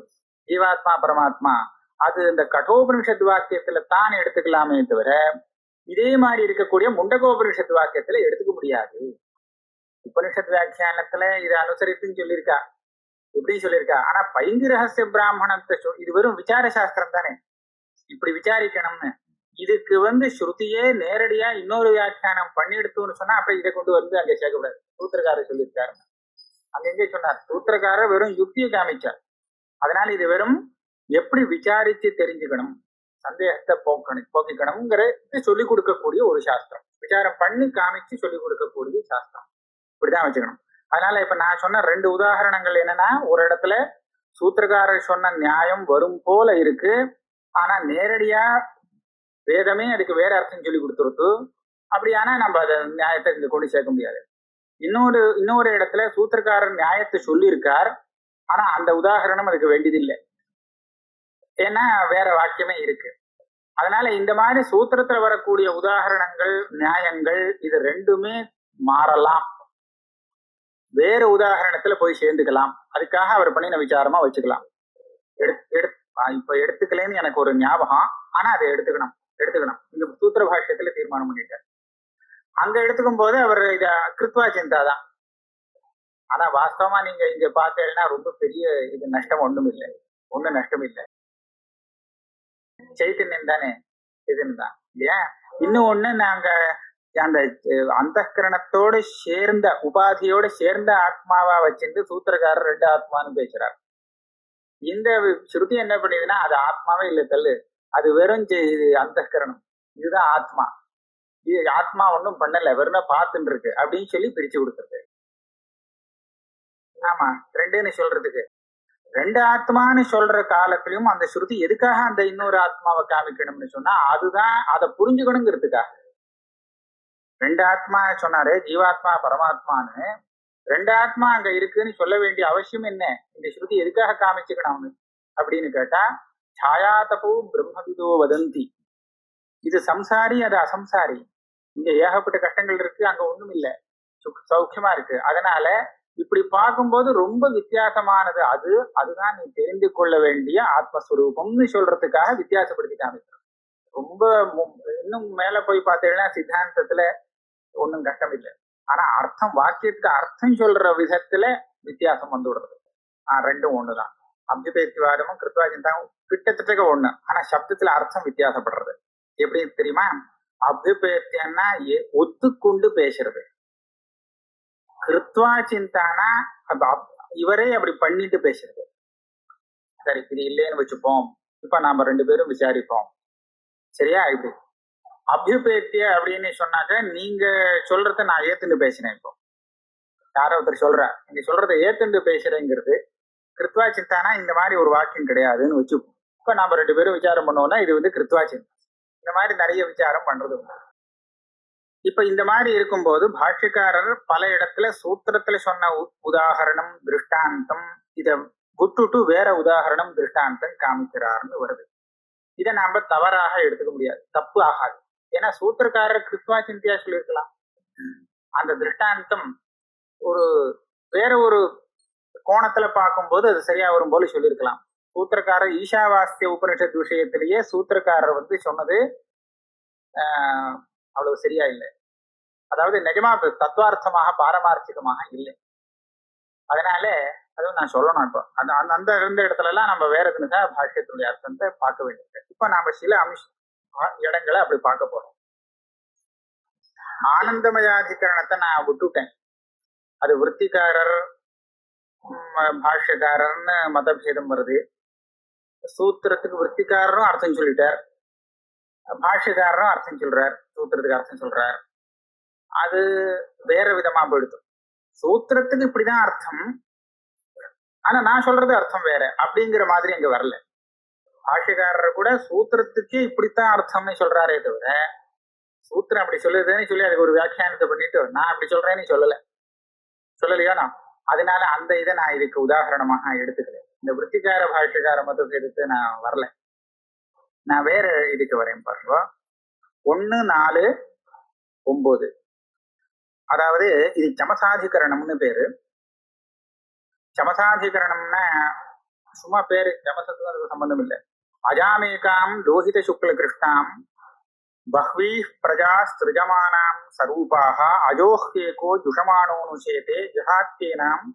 ஜீவாத்மா பரமாத்மா. அது இந்த கடோபனிஷத் வாக்கியத்துல தான் எடுத்துக்கலாமே தவிர இதே மாதிரி இருக்கக்கூடிய முண்டகோபனிஷத் வாக்கியத்துல எடுத்துக்க முடியாது. உபனிஷத் வியாக்கியானத்துல இதை அனுசரித்துன்னு சொல்லியிருக்கா, எப்படி சொல்லியிருக்கா. ஆனா பைங்கு ரகசிய பிராமணத்தை இது வெறும் விசார சாஸ்திரம் தானே, இப்படி விசாரிக்கணும்னு. இதுக்கு ஸ்ருதியே நேரடியா இன்னொரு வியாக்கியானம் பண்ணி எடுத்துன்னு சொன்னா அப்ப இதை கொண்டு அங்க சேர்க்கக்கூடாது. சூத்திரக்காரர் சொல்லியிருக்காரு. அங்க எங்கே சொன்னார்? சூத்திரக்காரர் வெறும் யுக்தியை காமிச்சார். அதனால இது வெறும் எப்படி விசாரிச்சு தெரிஞ்சுக்கணும், சந்தேகத்தை போக்கிக்கணும்ங்கிறது சொல்லிக் கொடுக்கக்கூடிய ஒரு சாஸ்திரம். விசாரம் பண்ணி காமிச்சு சொல்லிக் கொடுக்கக்கூடிய சாஸ்திரம். இப்படிதான் வச்சுக்கணும். அதனால இப்ப நான் சொன்ன 2 உதாரணங்கள் என்னன்னா, ஒரு இடத்துல சூத்திரக்காரர் சொன்ன நியாயம் வரும் போல இருக்கு, ஆனா நேரடியா வேதமே அதுக்கு வேற அர்த்தம் சொல்லி கொடுத்துருது. அப்படியானா நம்ம அதை நியாயத்தை இங்க கொண்டு சேர்க்க முடியாது. இன்னொரு இடத்துல சூத்திரக்காரர் நியாயத்தை சொல்லியிருக்கார், ஆனா அந்த உதாரணம் அதுக்கு வேண்டியதில்லை, ஏன்னா வேற வாக்கியமே இருக்கு. அதனால இந்த மாதிரி சூத்திரத்துல வரக்கூடிய உதாரணங்கள் நியாயங்கள் இது 2மே மாறலாம், வேற உதாரணத்துல போய் சேர்ந்துக்கலாம். அதுக்காக அவர் பண்ணின விசாரமா வச்சுக்கலாம். இப்ப எடுத்துக்கலன்னு எனக்கு ஒரு ஞாபகம், ஆனா அதை எடுத்துக்கணும். இந்த சூத்திர பாஷ்யத்துல தீர்மானம் பண்ணிட்டார். அங்க எடுத்துக்கும் போது அவர் இத கிருத்வா சிந்தாதான். ஆனா வாஸ்தவமா நீங்க இங்க பார்த்தேன்னா ரொம்ப பெரிய இது நஷ்டம் ஒண்ணும் இல்லை, நஷ்டம் இல்லை. சைத்தன்யம் தானே இதுன்னு தான் இல்லையா? இன்னும் ஒண்ணு, நாங்க அந்த அந்தகரணத்தோட சேர்ந்த உபாதியோட சேர்ந்த ஆத்மாவா வச்சிருந்து சூத்திரக்காரர் 2 ஆத்மான்னு பேசுறார். இந்த ஸ்ருதி என்ன பண்ணுதுன்னா அது ஆத்மாவே இல்லை தள்ளு, அது வெறும் அந்தகரணம், இதுதான் ஆத்மா, இது ஆத்மா ஒன்றும் பண்ணல வெறும் பார்த்துட்டு இருக்கு அப்படின்னு சொல்லி பிரிச்சு கொடுத்துருக்கு. ஆமா 2ன்னு சொல்றதுக்கு 2 ஆத்மான்னு சொல்ற காலத்திலயும் அந்த ஸ்ருதி எதுக்காக அந்த இன்னொரு ஆத்மாவை காமிக்கணும்னு சொன்னா அதுதான் அதை புரிஞ்சுக்கணுங்கிறதுக்காக. 2 ஆத்மா சொன்னாரு, ஜீவாத்மா பரமாத்மான்னு 2 ஆத்மா அங்க இருக்குன்னு சொல்ல வேண்டிய அவசியம் என்ன? இந்த ஸ்ருதி எதுக்காக காமிச்சுக்கணும் அப்படின்னு கேட்டா, சாயாதபோ பிரம்மவிதோ வதந்தி, இது சம்சாரி அது அசம்சாரி, இங்க ஏகப்பட்ட கஷ்டங்கள் இருக்கு, அங்க ஒண்ணும் இல்லை, சௌக்கியமா இருக்கு. அதனால இப்படி பார்க்கும்போது ரொம்ப வித்தியாசமானது அதுதான் நீ தெரிந்து கொள்ள வேண்டிய ஆத்மஸ்வரூபம்னு சொல்றதுக்காக வித்தியாசப்படுத்தி காமிக்கிறோம். ரொம்ப இன்னும் மேல போய் பார்த்தீங்கன்னா சித்தாந்தத்துல ஒன்றும் கஷ்டம் இல்லை, ஆனா அர்த்தம் வாக்கியத்துக்கு அர்த்தம் சொல்ற விதத்துல வித்தியாசம் வந்து விடுறது. 2ம் ஒண்ணுதான். அபியுபேத்திவாதமும் கிருத்வாசிந்தாவும் கிட்டத்தட்ட ஒண்ணு, ஆனா சப்தத்துல அர்த்தம் வித்தியாசப்படுறது. எப்படி தெரியுமா? அபியுபேத்தியன்னா ஒத்துக்கொண்டு பேசுறது, கிருத்வா சிந்தானா இவரே அப்படி பண்ணிட்டு பேசுறது. சரி இது இல்லைன்னு வச்சுப்போம், இப்ப நாம 2 பேரும் விசாரிப்போம், சரியா? இப்படி அபியுபேத்திய அப்படின்னு சொன்னாக்க நீங்க சொல்றத நான் ஏத்துண்டு பேசுறேன். இப்போ யாரோ ஒருத்தர் சொல்ற, நீங்க சொல்றத ஏத்துண்டு பேசுறேங்கிறது கிருத்வா சிந்தானா இந்த மாதிரி ஒரு வாக்கியம் கிடையாதுன்னு வச்சுப்போம். இப்ப நாம 2 பேரும் விசாரம் பண்ணுவோம்னா இது கிருத்வா சிந்தா. இந்த மாதிரி நிறைய விசாரம் பண்றது. இப்ப இந்த மாதிரி இருக்கும்போது பாஷ்யக்காரர் பல இடத்துல சூத்திரத்துல சொன்ன உதாகரணம் திருஷ்டாந்தம் இத விட்டுட்டு வேற உதாகரணம் திருஷ்டாந்தம் காமிக்கிறார்னு வருது. இதை நாம தவறாக எடுத்துக்க முடியாது, தப்பு ஆகாது. ஏன்னா சூத்திரக்காரர் கிருத்வா சிந்தியா சொல்லியிருக்கலாம், அந்த திருஷ்டாந்தம் வேற ஒரு கோணத்துல பார்க்கும்போது அது சரியா வரும் போல சொல்லியிருக்கலாம். சூத்திரக்காரர் ஈஷாவாஸ்திய உபனிஷத் விஷயத்திலேயே சூத்திரக்காரர் சொன்னது அவ்வளவு சரியா இல்லை, அதாவது நிஜமா தத்துவார்த்தமாக பாரமார்த்திகமாக இல்லை. அதனால அதுவும் நான் சொல்லணும். இப்போ அந்த அந்த அந்த இருந்த இடத்துல எல்லாம் நம்ம வேற எதுனா பாஷ்யத்தினுடைய அர்த்தத்தை பார்க்க வேண்டியது. இப்ப நாம சில இடங்களை அப்படி பார்க்க போறோம். ஆனந்தமயாதிகரணத்தை நான் விட்டுட்டேன். அது விற்த்திக்காரர் பாஷ்யக்காரர்னு மதபேதம் வருது. சூத்திரத்துக்கு விற்த்திக்காரரும் அர்த்தம் சொல்லிட்டார், பாஷ்யக்காரரும் அர்த்தம் சொல்றார், சூத்திரத்துக்கு அர்த்தம் சொல்றார். அது வேற விதமா போயிடுது. சூத்திரத்துக்கு இப்படிதான் அர்த்தம், ஆனா நான் சொல்றது அர்த்தம் வேற அப்படிங்கிற மாதிரி அங்க வரல. பாஷ்யக்காரர் கூட சூத்திரத்துக்கே இப்படித்தான் அர்த்தம்னு சொல்றாரே தவிர சூத்திரம் அப்படி சொல்லுதுன்னு சொல்லி அதுக்கு ஒரு வியாக்கியானத்தை பண்ணிட்டு நான் அப்படி சொல்றேன்னு சொல்லலையா நான். அதனால அந்த இதை நான் இதுக்கு உதாரணமாக எடுத்துக்கல. இந்த விற்த்திக்கார பாஷ்யக்கார மதத்தை எடுத்து நான் வரல. நான் வேற இதுக்கு வரேன் பாருங்க. 1:4:9 அதாவது இது சமசாதிகரணம்னு பேரு. சமசாதிகரணம்னா சும்மா பேரு, சமசத்துக்கு அதுக்கு சம்பந்தம் இல்லை. அஜாமேகாம் லோகித சுக்ல கிருஷ்ணாம் பஹ்வீ பிரஜா ஸ்திருஜமானாம் சரூபாக அஜோஹ்யேகோ ஜுஷமானோனுஷேதே ஜஹாத்தேனாம்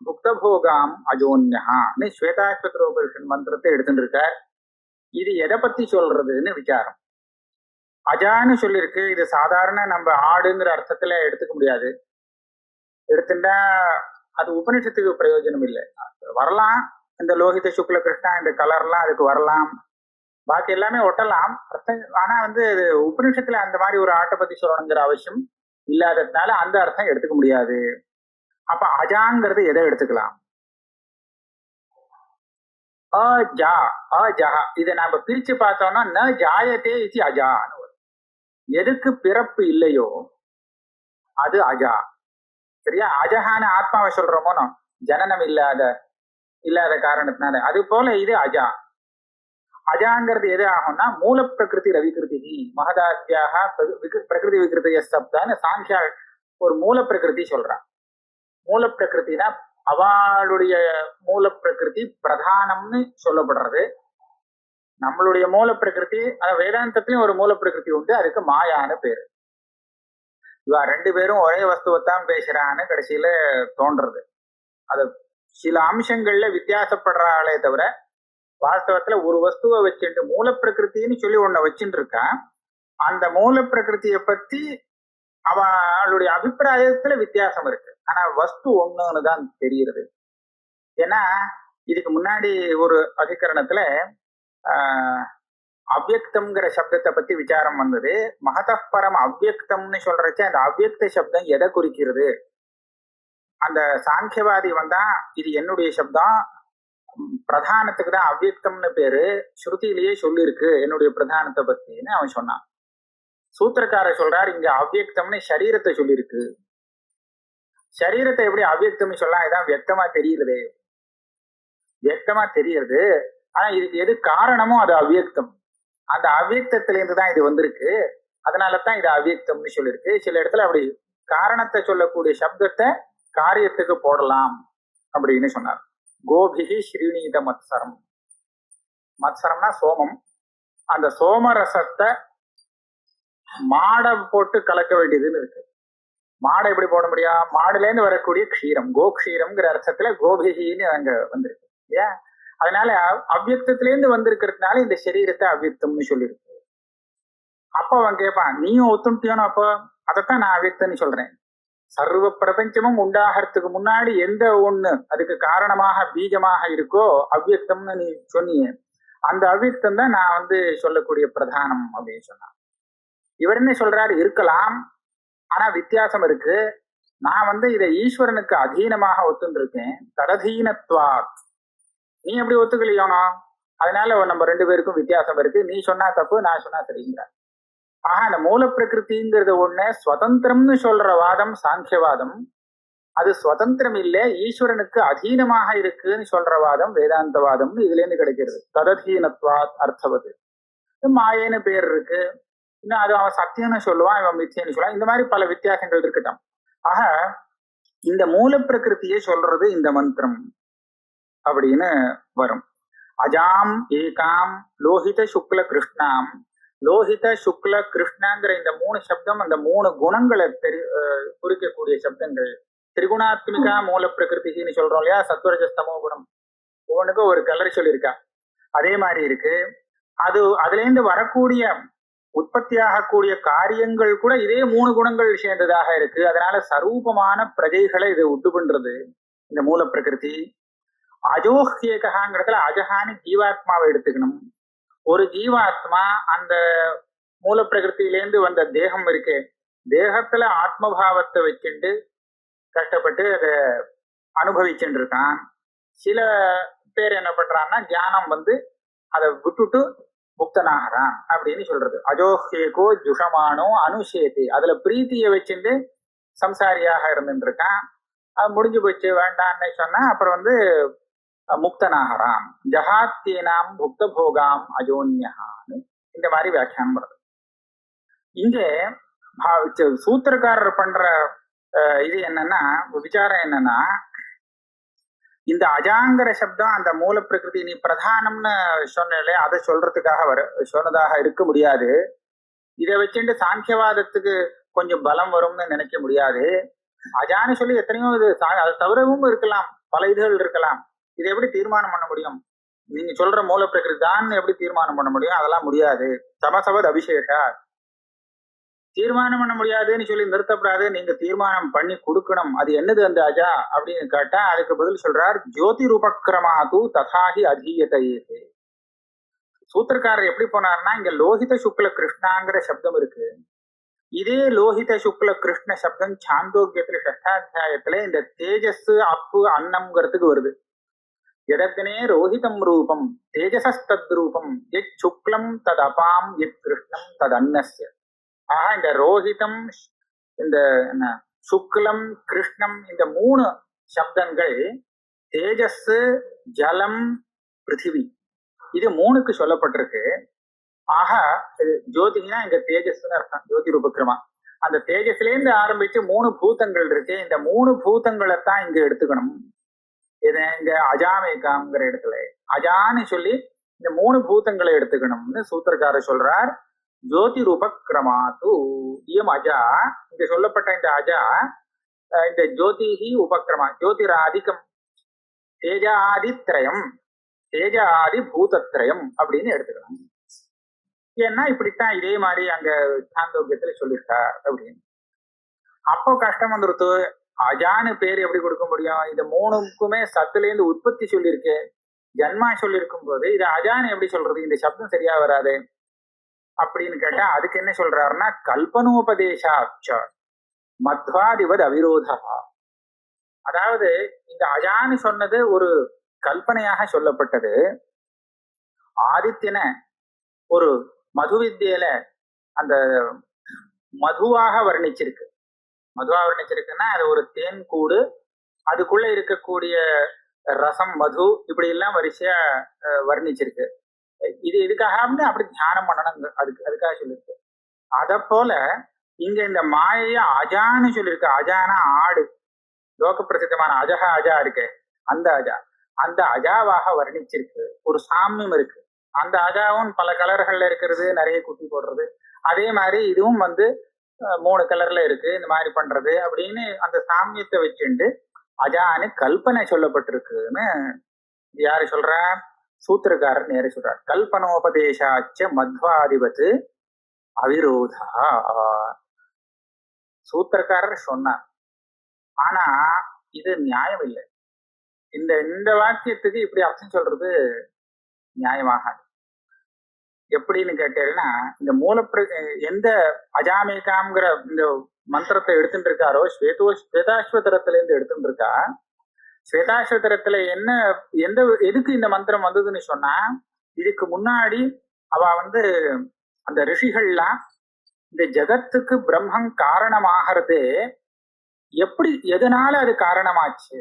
புக்தபோகாம் அஜோன்யஹான்னு ஸ்வேதாஸ்வத்ரோபனிஷத் மந்திரத்தை எடுத்துட்டு இருக்கார். இது எதை பத்தி சொல்றதுன்னு விசாரம். அஜான்னு சொல்லிருக்கு. இது சாதாரண நம்ம ஆடுங்கிற அர்த்தத்துல எடுத்துக்க முடியாது. எடுத்துட்டா அது உபனிஷத்துக்கு பிரயோஜனம் இல்லை. வரலாம், இந்த லோகித சுக்ல கிருஷ்ணா இந்த கலர்லாம் அதுக்கு வரலாம், பாக்கி எல்லாமே ஒட்டலாம். ஆனா உபனிஷத்துல அந்த மாதிரி ஒரு ஆட்டை பத்தி சொல்லணுங்கிற அவசியம் இல்லாததுனால அந்த அர்த்தம் எடுத்துக்க முடியாது. அப்ப அஜாங்கிறது எதை எடுத்துக்கலாம்? அஜா அஜா. இதை நாம பிரிச்சு பார்த்தோம்னா ந ஜாயத்தே இது அஜான்னு வரும். எதுக்கு பிறப்பு இல்லையோ அது அஜா. சரியா? அஜஹான ஆத்மாவை சொல்றோமோ ஜனனம் இல்லாத காரணத்தினால. அது போல இது அஜா. அஜாங்கிறது எது ஆகும்னா மூல பிரகிருதி ரவிகிருதி மகதாத்தியாக பிரகிருதி விகிருதிய சப்தான்னு சாங்கியா ஒரு மூல பிரகிருதி சொல்றான். மூல பிரகிருத்தினா அவளுடைய மூல பிரகிருதி பிரதானம்னு சொல்லப்படுறது. நம்மளுடைய மூல பிரகிருதி வேதாந்தத்திலையும் ஒரு மூல பிரகிருதி உண்டு, அதுக்கு மாயான்னு பேரு. இவா ரெண்டு பேரும் ஒரே வஸ்துவைத்தான் பேசுறான்னு கடைசியில தோன்றது. அது சில அம்சங்கள்ல வித்தியாசப்படுறாளே தவிர வாஸ்தவத்துல ஒரு வஸ்துவை வச்சுட்டு மூல பிரகிருத்தின்னு சொல்லி ஒன்ன வச்சுட்டு இருக்கான். அந்த மூல பிரகிருத்திய பத்தி அவளுடைய அபிப்பிராயத்துல வித்தியாசம் இருக்கு. ஆனா வஸ்து ஒண்ணுன்னு தான் தெரியுது. ஏன்னா இதுக்கு முன்னாடி ஒரு அதிகரணத்துல அவ்யக்தம்ங்கிற சப்தத்தை பத்தி விசாரம் வந்தது. மகதப்பரம் அவ்யக்தம்னு சொல்றச்ச அந்த அவ்யக்த சப்தம் எதை குறிக்கிறது? அந்த சாங்கியவாதி வந்தா இது என்னுடைய சப்தம், பிரதானத்துக்கு தான் அவ்யக்தம்னு பேரு, ஸ்ருதியிலேயே சொல்லியிருக்கு என்னுடைய பிரதானத்தை பத்தின்னு அவன் சொன்னான். சூத்திரக்காரர் சொல்றாரு இங்க அவ்யக்தம்னு சரீரத்தை சொல்லியிருக்கு. சரீரத்தை எப்படி அவ்யக்தம்னு சொல்லலாம்? இதான் வியக்தமா தெரியுது, வியக்தமா தெரியுது. ஆனா இதுக்கு எது காரணமோ அது அவ்யக்தம். அந்த அவ்யக்தத்திலேருந்து தான் இது வந்திருக்கு. அதனாலதான் இது அவ்யக்தம்னு சொல்லியிருக்கு. சில இடத்துல அப்படி காரணத்தை சொல்லக்கூடிய சப்தத்தை காரியத்துக்கு போடலாம் அப்படின்னு சொன்னார். கோபிகி ஸ்ரீநீத மத்சரம். மத்சரம்னா சோமம். அந்த சோமரசத்தை மாடை போட்டு கலக்க வேண்டியதுன்னு இருக்கு. மாடை எப்படி போட முடியும்? மாடுலேருந்து வரக்கூடிய க்ஷீரம், கோக்ஷீரம்ங்கிற அர்த்தத்துல கோபிகின்னு அங்க வந்திருக்கு. ஏன்? அதனால அவ்யக்தத்திலேருந்து வந்திருக்கிறதுனால இந்த சரீரத்தை அவ்யக்தம்னு சொல்லியிருக்கு. அப்ப அவன் கேட்பான், நீயும் ஒத்துண்டியோன்னு? அப்போ அதைத்தான் நான் அவ்யக்தம்னு சொல்றேன். சர்வ பிரபஞ்சமும் உண்டாகிறதுக்கு முன்னாடி எந்த ஒண்ணு அதுக்கு காரணமாக பீஜமாக இருக்கோ அவ்யக்தம்னு நீ சொன்னிய, அந்த அவ்யக்தம் தான் நான் சொல்லக்கூடிய பிரதானம் அப்படின்னு சொன்னான். இவர் என்ன சொல்றாரு? இருக்கலாம், ஆனா வித்தியாசம் இருக்கு. நான் இதை ஈஸ்வரனுக்கு அதீனமாக ஒத்துன்னு இருக்கேன். தடதீனத்வாத். நீ எப்படி ஒத்துக்கலையோனோ, அதனால நம்ம ரெண்டு பேருக்கும் வித்தியாசம் இருக்கு. நீ சொன்னா தப்பு, நான் சொன்னா சரிங்கிற. ஆஹா, அந்த மூல பிரகிருதிங்கிறது ஒண்ணு சுதந்திரம்னு சொல்ற வாதம் சாங்கியவாதம். அது சுதந்திரம் இல்லை, ஈஸ்வரனுக்கு அதீனமாக இருக்குன்னு சொல்ற வாதம் வேதாந்தவாதம்னு இதுல இருந்து கிடைக்கிறது. தததீனத்வாத் அர்த்தவது. மாயேன்னு பேர் இருக்கு. இன்னும் அது அவன் சத்தியம்னு சொல்லுவான், இவன் மித்தியன்னு சொல்லுவான். இந்த மாதிரி பல வித்தியாசங்கள் இருக்கட்டும். ஆக இந்த மூல பிரகிருத்தியை சொல்றது இந்த மந்திரம் அப்படின்னு வரும். அஜாம் ஏகாம் லோஹித சுக்ல கிருஷ்ணாம். லோஹித சுக்ல கிருஷ்ணாங்கிற இந்த மூணு சப்தம் அந்த மூணு குணங்களை குறிக்கக்கூடிய சப்தங்கள். திரிகுணாத்மிகா மூல பிரகிருதின்னு சொல்றோம் இல்லையா, சத்வரஜஸ்தமோ குணம், ஒவ்வொன்றுக்கும் ஒரு கலர் சொல்லியிருக்கா. அதே மாதிரி இருக்கு. அதுல இருந்து வரக்கூடிய உற்பத்தியாகக்கூடிய காரியங்கள் கூட இதே 3 குணங்கள் சேர்ந்ததாக இருக்கு. அதனால சரூபமான பிரஜைகளை இது உண்டு பண்றது இந்த மூல பிரகிருதி. அஜோஹ்யேகாங்கிறதுல அஜஹானி ஜீவாத்மாவை எடுத்துக்கணும். ஒரு ஜீவாத்மா அந்த மூல பிரகிருத்திலேருந்து வந்த தேகம் இருக்கு, தேகத்துல ஆத்மபாவத்தை வச்சுட்டு கஷ்டப்பட்டு அதை அனுபவிச்சுட்டு இருக்கான். சில பேர் என்ன பண்றான்னா ஞானம் அதை விட்டுட்டு முக்தனாகிறான் அப்படின்னு சொல்றது. அஜோஹேகோ ஜுஷமானோ அனுஷேதி, அதுல பிரீத்தியை வச்சுட்டு சம்சாரியாக இருந்துட்டு இருக்கான். அது முடிஞ்சு போச்சு வேண்டான்னு சொன்னா அப்புறம் முக்தனாகிறான். ஜஹாத்தியனாம் புக்த போகாம் அஜோன்யான்னு இந்த மாதிரி வியாக்கியானம் வருது. இங்கே சூத்திரக்காரர் பண்ற இது என்னன்னா, விசாரம் என்னன்னா, இந்த அஜாங்கர சப்தம் அந்த மூல பிரகிருதி நீ பிரதானம்னு சொன்னே அதை சொல்றதுக்காக சொன்னதாக இருக்க முடியாது. இதை வச்சுட்டு சாங்கியவாதத்துக்கு கொஞ்சம் பலம் வரும்னு நினைக்க முடியாது. அஜான்னு சொல்லி எத்தனையோ இது அதை தவிரவும் இருக்கலாம், பல இதுகள் இருக்கலாம். இதை எப்படி தீர்மானம் பண்ண முடியும்? நீங்க சொல்ற மூல பிரகிருதி தான் எப்படி தீர்மானம் பண்ண முடியும்? அதெல்லாம் முடியாது. சமசவத் அபிஷேகா தீர்மானம் பண்ண முடியாதுன்னு சொல்லி நிறுத்தப்படாது, நீங்க தீர்மானம் பண்ணி கொடுக்கணும். அது என்னது அந்த அஜா அப்படின்னு கேட்டா அதுக்கு பதில் சொல்றார், ஜோதி ரூபக்கிரமாது ததாகி அதீயத்தையே. சூத்திரக்காரர் எப்படி போனார்னா, இங்க லோகித சுக்ல கிருஷ்ணாங்கிற சப்தம் இருக்கு. இதே லோகித சுக்ல கிருஷ்ண சப்தம் சாந்தோக்கியத்துல 6ஆத்தியாயத்துல இந்த தேஜஸ் அப்பு அன்னம்ங்கிறதுக்கு வருது. எதற்கனே ரோஹிதம் ரூபம் தேஜசஸ்தத் ரூபம் எத் சுக்லம் தத் அபாம் எத் கிருஷ்ணம் தத் அன்னஸ்ய. ஆக இந்த ரோஹிதம், இந்த சுக்லம், கிருஷ்ணம், இந்த 3 சப்தங்கள் தேஜஸ், ஜலம், பிருத்திவி, இது 3க்கு சொல்லப்பட்டிருக்கு. ஆக ஜோதினா இங்க தேஜஸ்ன்னு அர்த்தம், ஜோதி ரூபக்கிரமா. அந்த தேஜஸ்லேருந்து ஆரம்பிச்சு 3 பூதங்கள் இருக்கு. இந்த 3 பூதங்களைத்தான் இங்க எடுத்துக்கணும். இது இங்க அஜாமேகாங்கிற இடத்துல அஜான்னு சொல்லி இந்த 3 பூதங்களை எடுத்துக்கணும்னு சூத்திரக்காரர் சொல்றார். ஜோதி ரூபக்கிரமாத்து இயம் அஜா, இங்க சொல்லப்பட்ட இந்த அஜா இந்த ஜோதிஹி உபக்கிரமா, ஜோதிராதிக்கம் தேஜாதித்ரயம், தேஜாதி பூதத்ரயம் அப்படின்னு எடுத்துக்கணும். ஏன்னா இப்படித்தான் இதே மாதிரி அங்க சாந்தோக்கியத்துல சொல்லியிருக்கார் அப்படின்னு. அப்போ கஷ்டம் வந்துருத்து. அஜானு பேர் எப்படி கொடுக்க முடியும்? இது 3க்குமே சத்துலேருந்து உற்பத்தி சொல்லியிருக்கு, ஜன்மா சொல்லியிருக்கும் போது இது அஜானு எப்படி சொல்றது? இந்த சப்தம் சரியா வராது அப்படின்னு கேட்டா அதுக்கு என்ன சொல்றாருன்னா, கல்பனோபதேசாச்ச மத்வாதிவத் அவிரோதா. அதாவது இந்த அஜானு சொன்னது ஒரு கல்பனையாக சொல்லப்பட்டது. ஆதித்யனை ஒரு மது வித்தியில அந்த மதுவாக வர்ணிச்சிருக்கு. மதுவா வர்ணிச்சிருக்குன்னா அது ஒரு தேன் கூடு, அதுக்குள்ள இருக்கக்கூடிய ரசம் மது, இப்படி எல்லாம் வரிசையா வர்ணிச்சிருக்கு. இது எதுக்காக அப்படி தியானம் பண்ணணும், அதுக்காக சொல்லியிருக்கு. அத போல இங்க இந்த மாயைய அஜான்னு சொல்லியிருக்கு. அஜானா ஆடு, லோக பிரசித்தமான அஜஹா அஜா இருக்கு, அந்த அஜா, அந்த அஜாவாக வர்ணிச்சிருக்கு. ஒரு சாமியம் இருக்கு. அந்த அஜாவும் பல கலர்கள்ல இருக்கிறது, நிறைய குட்டி போடுறது. அதே மாதிரி இதுவும் 3 கலர்ல இருக்கு, இந்த மாதிரி பண்றது அப்படின்னு அந்த சாமியத்தை வச்சுண்டு அஜான்னு கல்பனை சொல்லப்பட்டிருக்குன்னு யாரு சொல்ற? சூத்திரக்காரர் நேர சொல்றார். கல்பனோபதேசாச்ச மத்வாதிபத்து அவிரோதா. சூத்திரக்காரர் சொன்னார். ஆனா இது நியாயம் இல்லை. இந்த வாக்கியத்துக்கு இப்படி அர்த்தம் சொல்றது நியாயமாகாது. எப்படின்னு கேட்டீங்கன்னா, இந்த எந்த அஜாமேகாங்கிற இந்த மந்திரத்தை எடுத்துட்டு இருக்காரோ, ஸ்வேதாஸ்வதரத்துல இருந்து எடுத்துட்டு இருக்கா. ஸ்வேதாஸ்வதரத்துல எதுக்கு இந்த மந்திரம் வந்ததுன்னு சொன்னா, இதுக்கு முன்னாடி அவ அந்த ரிஷிகள்லாம் இந்த ஜகத்துக்கு பிரம்மம் காரணமாகிறது எப்படி, எதனால அது காரணமாச்சு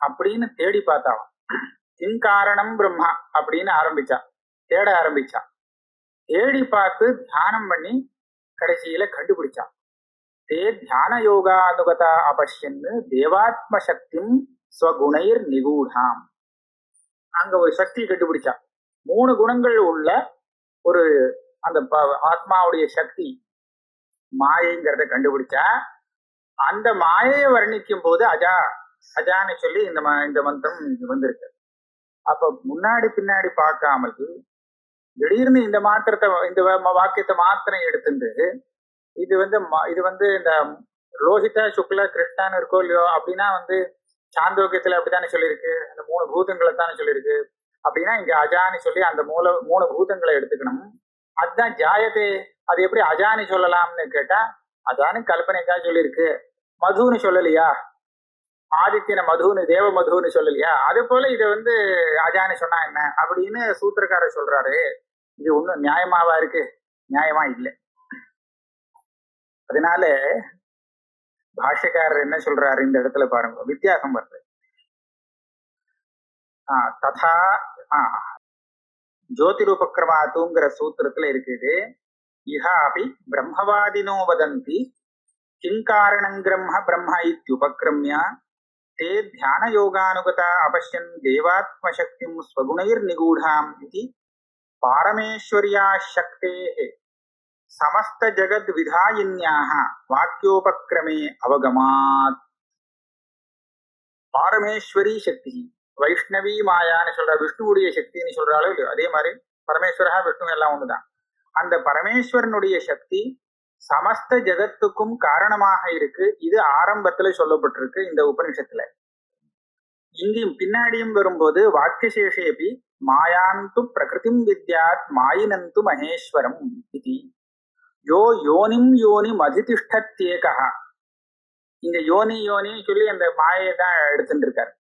அப்படின்னு தேடி பார்த்தாலும், கிம் காரணம் பிரம்மா அப்படின்னு தேட ஆரம்பிச்சா. தேடி பார்த்து தியானம் பண்ணி கடைசியில கண்டுபிடிச்சா. தே தியான யோகானுகதா அபஷ்யன்னு தேவாத்ம சக்திம் ஸ்வகுணைர் நிகூடாம். அங்க ஒரு சக்தி கண்டுபிடிச்சா. 3 குணங்கள் உள்ள ஒரு அந்த ஆத்மாவுடைய சக்தி மாயைங்கிறத கண்டுபிடிச்சா. அந்த மாயையை வர்ணிக்கும் போது அஜான்னு சொல்லி இந்த மந்திரம் வந்திருக்கு. அப்ப முன்னாடி பின்னாடி பார்க்காமல் திடீர்னு இந்த வாக்கியத்தை மாத்திரம் எடுத்துட்டு இது இந்த லோஹிதா சுக்ல கிருஷ்ணான்னு இருக்கோ இல்லையோ அப்படின்னா சாந்தோக்கியத்துல அப்படித்தானே சொல்லியிருக்கு, அந்த 3 பூதங்களை தானே சொல்லியிருக்கு. அப்படின்னா இங்க அஜான்னு சொல்லி அந்த 3 பூதங்களை எடுத்துக்கணும். அதுதான் ஜாயதே, அது எப்படி அஜானி சொல்லலாம்னு கேட்டா, அஜானு கல்பனைக்கா சொல்லியிருக்கு, மதுன்னு சொல்லலையா, ஆதித்யன மதுன்னு தேவ மதுன்னு சொல்லலையா, அது போல இதை அஜானி சொன்னா என்ன அப்படின்னு சூத்திரக்காரர் சொல்றாரு. இது ஒண்ணும் நியாயமாவா இருக்கு? நியாயமா இல்லை. அதனால பாஷ்யக்காரர் என்ன சொல்றாரு இந்த இடத்துல பாருங்க, வித்தியாசம் வருது. ததா ஜோதிருபக்ரமாத்துங்கிற சூத்திரத்துல இருக்குது, இஹாபி பிரம்மவாதினோ வதந்தி கிங்காரணம் பிரம்ம இத்யுபக்ரம்ய தே தியான யோகானுகதா அபஷ்யன் தேவாத்மசக்திம் ஸ்வகுணைர் நிகூடாம் இதி பாரமேஸ்வர்யா சக்தேஹ சமஸ்த ஜகத் விதாயின்யாஹ வாக்கியோபக்ரமே அவகமாத். பாரமேஸ்வரி சக்தி, வைஷ்ணவி மாயான்னு சொல்ற விஷ்ணுவுடைய சக்தின்னு சொல்றாலும் இல்லையோ, அதே மாதிரி பரமேஸ்வரா விஷ்ணு எல்லாம் ஒண்ணுதான். அந்த பரமேஸ்வரனுடைய சக்தி சமஸ்த ஜகத்துக்கும் காரணமாக இருக்கு. இது ஆரம்பத்துல சொல்லப்பட்டிருக்கு இந்த உபனிஷத்துல. இங்கேயும் பின்னாடியும் வரும்போது வாக்கியசேஷேபி மாயாந்து பிரகிருதிம் வித்யாத் மாயினந்து மகேஸ்வரம் இது யோ யோனிம் யோனி மதிதிஷ்டத்யேகா. இங்க யோனி யோனி சொல்லி அந்த மாயை தான் எடுத்துட்டு இருக்காரு.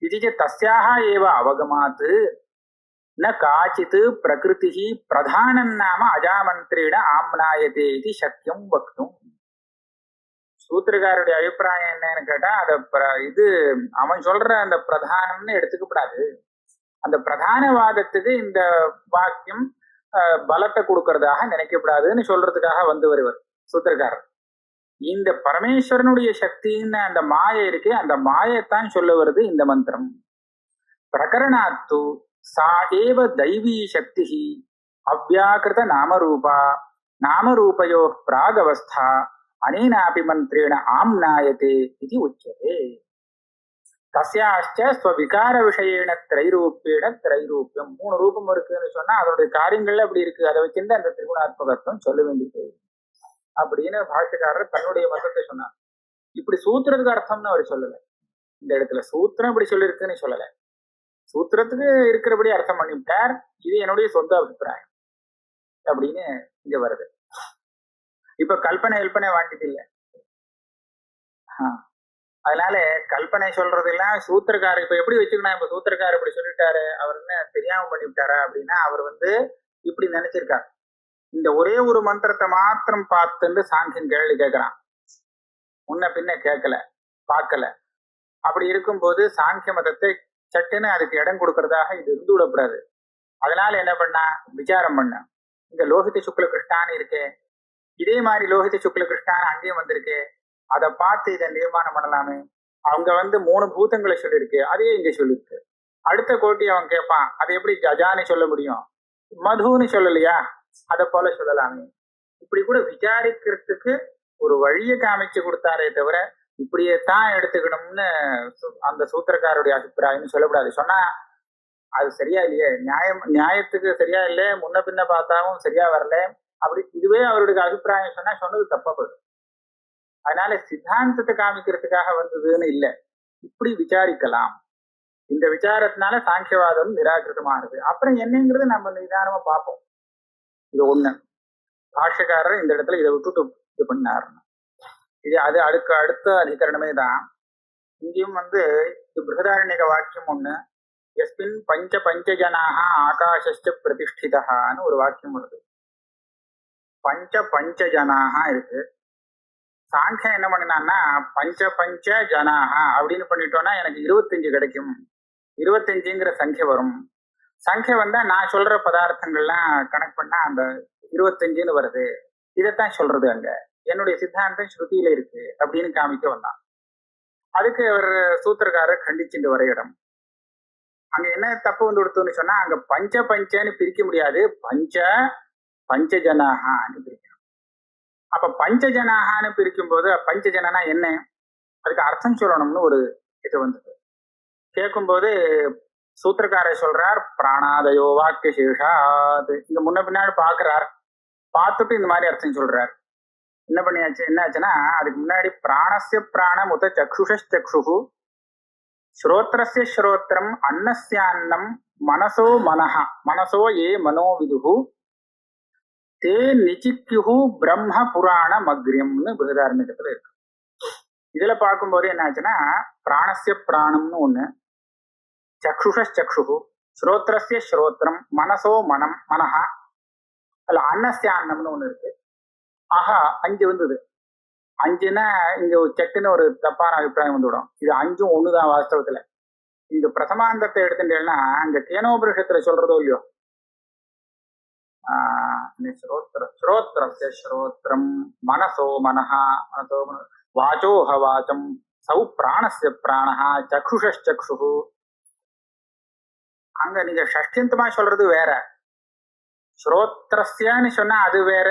இது தஸ்யாக ஏவ அவகமாத்து ந காச்சித் பிரகிருதி பிரதானம் நாம அஜாமந்திரேட ஆம்னாயதே இது சத்தியம் வக்தும். சூத்திரக்காருடைய அபிப்பிராயம் என்னன்னு கேட்டா, அவன் சொல்ற அந்த பிரதானம்னு எடுத்துக்கப்படாது. அந்த பிரதானவாதத்துக்கு இந்த வாக்கியம் பலத்தை கொடுக்கறதாக நினைக்கப்படாதுன்னு சொல்றதுக்காக வருவர் சூத்திரக்காரர். இந்த பரமேஸ்வரனுடைய சக்தின்னு அந்த மாயை இருக்கு, அந்த மாயைத்தான் சொல்ல வருது இந்த மந்திரம். பிரகரணாத்து சா ஏவ தைவீ சக்தி அவ்யாக்கிருத நாமரூபா நாமரூபயோ பிராகவஸ்தா அனேனாபி மந்திரேண ஆம்னாயதே இது உச்சதே. தஸ்யாச்ச ஸ்வவிகார விஷயேன திரைரூப்பேன திரைரூப்பியம். 3 ரூபம் இருக்குன்னு சொன்னா அதனுடைய காரியங்கள்ல அப்படி இருக்கு, அதை வச்சிருந்து அந்த திரிகுணாத்மகத்துவம் சொல்ல வேண்டியது அப்படின்னு பாஷ்யக்காரர் தன்னுடைய மதத்தை சொன்னார். இப்படி சூத்திரத்துக்கு அர்த்தம்னு அவர் சொல்லல. இந்த இடத்துல சூத்திரம் இப்படி சொல்லியிருக்குன்னு சொல்லல, சூத்திரத்துக்கு இருக்கிறபடி அர்த்தம் பண்ணிவிட்டார். இது என்னுடைய சொந்த அபிப்பிராயம் அப்படின்னு இங்க வருது. இப்ப கல்பனை வாங்கிட்டு இல்லை. அதனால கல்பனை சொல்றதெல்லாம் சூத்திரக்காரர் இப்ப எப்படி வச்சுக்கணும். இப்ப சூத்திரக்காரர் இப்படி சொல்லிட்டாரு, அவர் என்ன தெரியாம பண்ணிவிட்டாரா அப்படின்னா, அவர் இப்படி நினைச்சிருக்காரு. இந்த ஒரே ஒரு மந்திரத்தை மாத்திரம் பார்த்துட்டு சாங்கியன் கேள்வி கேட்கிறான், முன்ன பின்ன கேட்கல பார்க்கல. அப்படி இருக்கும்போது சாங்கிய மதத்தை சட்டுன்னு அதுக்கு இடம் கொடுக்கறதாக இது இருந்து விடக்கூடாது. அதனால என்ன பண்ணா, விசாரம் பண்ண. இந்த லோகித சுக்ல கிருஷ்ணான்னு இருக்கே, இதே மாதிரி லோகித சுக்ல கிருஷ்ணான்னு அங்கேயும் வந்திருக்கு, அதை பார்த்து இதை நிர்மாணம் பண்ணலாமே. அவங்க 3 பூதங்களை சொல்லியிருக்கு, அதே இங்க சொல்லியிருக்கு. அடுத்த கோட்டி அவன் கேட்பான், அதை எப்படி அஜானி சொல்ல முடியும், மதுன்னு சொல்லலையா, அதை போல சொல்லலாமே. இப்படி கூட விசாரிக்கிறதுக்கு ஒரு வழியை காமிச்சு கொடுத்தாரே தவிர இப்படியே தான் எடுத்துக்கணும்னு அந்த சூத்திரக்காருடைய அபிப்பிராயம்னு சொல்லக்கூடாது. சொன்னா அது சரியா இல்லையே, நியாயத்துக்கு சரியா இல்லை, முன்ன பின்ன பார்த்தாலும் சரியா வரல, அப்படி இதுவே அவருடைய அபிப்பிராயம் சொன்னா சொன்னது தப்பா போயிடும். அதனால சித்தாந்தத்தை காமிக்கிறதுக்காக வந்ததுன்னு இல்லை, இப்படி விசாரிக்கலாம். இந்த விசாரத்தினால சாங்கியவாதம் நிராகிருதமானது. அப்புறம் என்னங்கிறது நம்ம நிதானமா பார்ப்போம். இது ஒண்ணு. பாஷ்யக்காரர் இந்த இடத்துல இதை விட்டுட்டு இது பண்ணாருன்னு அது அடுத்த அதிகரணமே தான். இங்கேயும் இது பிருகதாரண்யக வாக்கியம் ஒண்ணு, எஸ்மின் பஞ்சஜனாக ஆகாஷ்ட பிரதிஷ்டிதான்னு ஒரு வாக்கியம் வருது. பஞ்சஜனாக இருக்கு. சாங்கியம் என்ன பண்ணினான்னா பஞ்ச ஜனாக அப்படின்னு பண்ணிட்டோம்னா எனக்கு 25 கிடைக்கும், 25ங்கிற சங்கிய வரும். சங்கிய வந்தா நான் சொல்ற பதார்த்தங்கள்லாம் கணக்கு பண்ணா அந்த 25ன்னு வருது. இதைத்தான் சொல்றது அங்க என்னுடைய சித்தாந்தம் ஸ்ருதியில இருக்கு அப்படின்னு காமிக்க வந்தான். அதுக்கு அவர் சூத்திரக்காரர் கண்டிச்சுட்டு வர இடம். அங்க என்ன தப்பு கொடுத்தோன்னு சொன்னா, அங்க பஞ்சன்னு பிரிக்க முடியாது, பஞ்சஜனாக பிரிக்கணும். அப்ப பஞ்சஜனாகான்னு பிரிக்கும் போது பஞ்சஜனா என்ன, அதுக்கு அர்த்தம் சொல்லணும்னு ஒரு இது வந்தது. கேட்கும்போது சூத்திரக்காரர் சொல்றார், பிராணாதயோ வாக்கிய சேஷாத். இங்க முன்ன பின்னாடி பாக்குறார், பார்த்துட்டு இந்த மாதிரி அர்த்தம் சொல்றார். என்ன பண்ணியாச்சு, என்ன ஆச்சுன்னா, அதுக்கு முன்னாடி பிராணஸ்ய பிராணம் உத சக்ஷுஷு ஸ்ரோத்ரஸ்ய ஸ்ரோத்ரம் அன்னஸ்யான்னம் மனசோ மனஹ மனசோ ஏ மனோ விதுஹு தே நிச்சிக்யுஹு பிரம்ம புராண மக்ரியம்னு பிருகதாரண்யத்துல இருக்கு. இதுல பார்க்கும்போது என்ன ஆச்சுன்னா, பிராணஸ்ய பிராணம்னு ஒண்ணு, சக்ஷுஷு ஸ்ரோத்ரஸ்ய ஸ்ரோத்ரம் மனசோ மனம் மனஹா, அல்ல அன்னஸ்யான்னம்னு ஒண்ணு இருக்கு. ஆஹா, 5 வந்தது. 5ன்னா இங்க சட்டுன்னு ஒரு தப்பான அபிப்பிராயம் வந்துவிடும். இது 5ம் ஒண்ணுதான் வாஸ்தவத்துல. இங்க பிரதமாந்தத்தை எடுத்துட்டேன்னா அங்க கேனோபரிஷத்துல சொல்றதோ இல்லையோ, ஸ்ரோத்ரஸ்ய ஸ்ரோத்ரம் மனசோ மனஹா மனசோ வாச்சோஹ வாச்சம் சௌ பிராணஸ்ய பிராணஹா சக்ஷுஷு. அங்க நீங்க ஷஷ்டியந்தமா சொல்றது வேற. ஸ்ரோத்ரஸ்யன்னு சொன்னா அது வேற,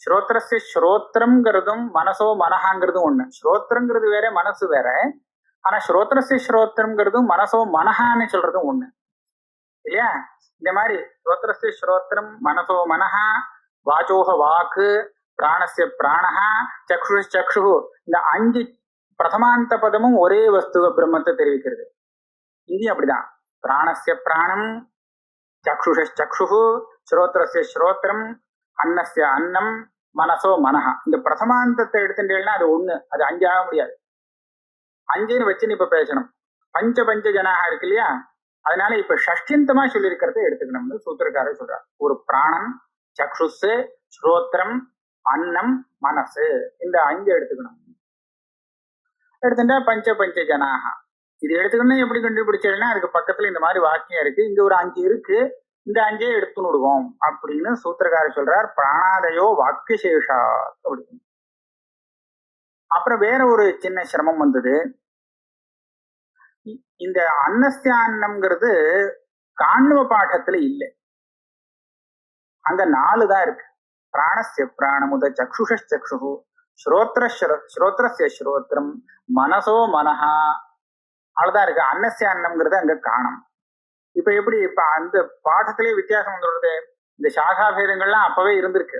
ஸ்ரோத்ரஸ்ய ஸ்ரோத்திரம்ங்கிறதும் மனசோ மனஹாங்கிறதும் ஒண்ணு. ஸ்ரோத்திரங்கிறது வேற, மனசு வேற. ஆனா ஸ்ரோத்ரஸ்ய ஸ்ரோத்திரம்ங்கிறதும் மனசோ மனஹான்னு சொல்றதும் ஒண்ணு இல்லையா? இந்த மாதிரி ஸ்ரோத்ரஸ்ய ஸ்ரோத்திரம் மனசோ மனஹா வாச்சோஹ வாக்கு பிராணஸ்ய பிராணஹா சக்ஷு, இந்த 5 பிரதமாந்த பதமும் ஒரே வஸ்துவ பிரம்மத்தை தெரிவிக்கிறது. இங்கேயும் அப்படிதான். பிராணஸ்ய பிராணம் சக்ஷுஷு ஸ்ரோத்ரஸ்ய ஸ்ரோத்திரம் அன்னஸ்ய அன்னம் மனசோ மனஹா. இந்த பிரதமாந்தத்தை எடுத்துட்டேன்னா அது ஒண்ணு, அது 5 ஆக முடியாது. 5ன்னு வச்சு இப்ப பேசணும். பஞ்ச ஜனாக இருக்கு இல்லையா, அதனால இப்ப ஷஷ்டியந்தமா சொல்லியிருக்கிறத எடுத்துக்கணும்னு சூத்திரக்காரர் சொல்றார். ஒரு பிராணம், சக்ஷுஸ், ஸ்ரோத்திரம், அன்னம், மனசு, இந்த 5 எடுத்துக்கணும். எடுத்துட்டா பஞ்ச ஜனாக. இது எடுத்துக்கணும். எப்படி கண்டுபிடிச்சதுன்னா, அதுக்கு பக்கத்துல இந்த மாதிரி வாக்கியம் இருக்கு, இங்க ஒரு 5 இருக்கு, இந்த 5 எடுத்து விடுவோம் அப்படின்னு சூத்திரக்காரர் சொல்றார். பிராணாதயோ வாக்கிய சேஷா அப்படின்னு. அப்புறம் வேற ஒரு சின்ன சிரமம் வந்தது. இந்த அன்னஸ்யான்னம்ங்கிறது காண்வ பாடத்துல இல்லை, அங்க 4 தான் இருக்கு. பிராணஸ்ய பிராணமுத சக்ஷுஷு ஸ்ரோத்ரஸ்ய ஸ்ரோத்திரம் மனசோ மனஹா, அவ்வளவுதான் இருக்கு. அன்னஸ்யான்னம்ங்கிறது அங்க காணும். இப்ப எப்படி, இப்ப அந்த பாடத்திலே வித்தியாசம் வந்துடுறது. இந்த சாகாபேதங்கள்லாம் அப்பவே இருந்திருக்கு.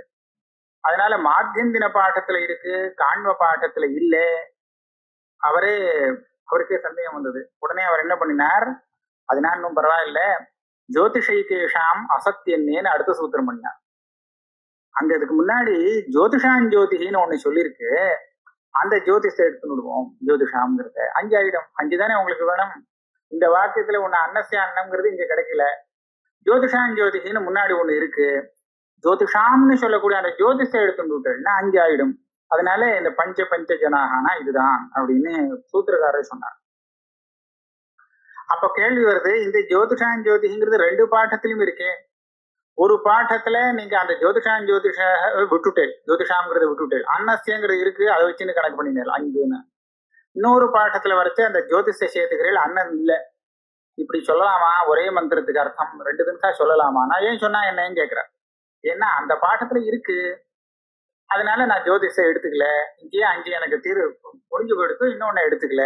அதனால மாத்தியந்தின பாடத்துல இருக்கு, காண்வ பாடத்துல இல்ல. அவருக்கே சந்தேகம் வந்தது. உடனே அவர் என்ன பண்ணினார், அதனால இன்னும் பரவாயில்ல, ஜோதிஷைகேஷாம் அசத்தியன்னேன்னு அடுத்த சூத்திரம் பண்ணினார். அங்க இதுக்கு முன்னாடி ஜோதிஷான் ஜோதிகின்னு ஒண்ணு சொல்லியிருக்கு, அந்த ஜோதிஷத்தை எடுத்து விடுவோம். ஜோதிஷாம்ங்கிறத 5 ஆயிடும். 5 தானே உங்களுக்கு வேணும். இந்த வாக்கியத்துல ஒண்ணு அன்னஸ்ய அன்னம்ங்கிறது இங்க கிடைக்கல. ஜோதிஷான் ஜோதிகின்னு முன்னாடி ஒண்ணு இருக்கு, ஜோதிஷாம்னு சொல்லக்கூடிய அந்த ஜோதிஷத்தை எடுத்து விட்டோம்னா 5 ஆயிடும். அதனால இந்த பஞ்ச ஜனாகனா இதுதான் அப்படின்னு சூத்திரக்காரர் சொன்னார். அப்ப கேள்வி வருது, இந்த ஜோதிஷான் ஜோதிங்கிறது 2 பாடத்திலும் இருக்கே. ஒரு பாடத்துல நீங்க அந்த ஜோதிஷான் ஜோதிஷ விட்டுட்டேன், ஜோதிஷாம்ங்கிறத விட்டுட்டேன், அன்னஸ்யங்கிறது இருக்கு, அதை வச்சுன்னு கணக்கு பண்ணினேன் 5ன்னு. இன்னொரு பாடத்துல வரைச்சு அந்த ஜோதிஷ சேர்த்துக்கிறீர்கள், அண்ணன் இல்ல, இப்படி சொல்லலாமா? ஒரே மந்திரத்துக்கு அர்த்தம் 2 தினசா சொல்லலாமா? நான் ஏன் சொன்னா என்னன்னு கேட்கிறேன். ஏன்னா அந்த பாடத்துல இருக்கு, அதனால நான் ஜோதிஷை எடுத்துக்கல. இங்கேயே 5 எனக்கு புரிஞ்சு போயிடுத்து, இன்னொன்னு எடுத்துக்கல.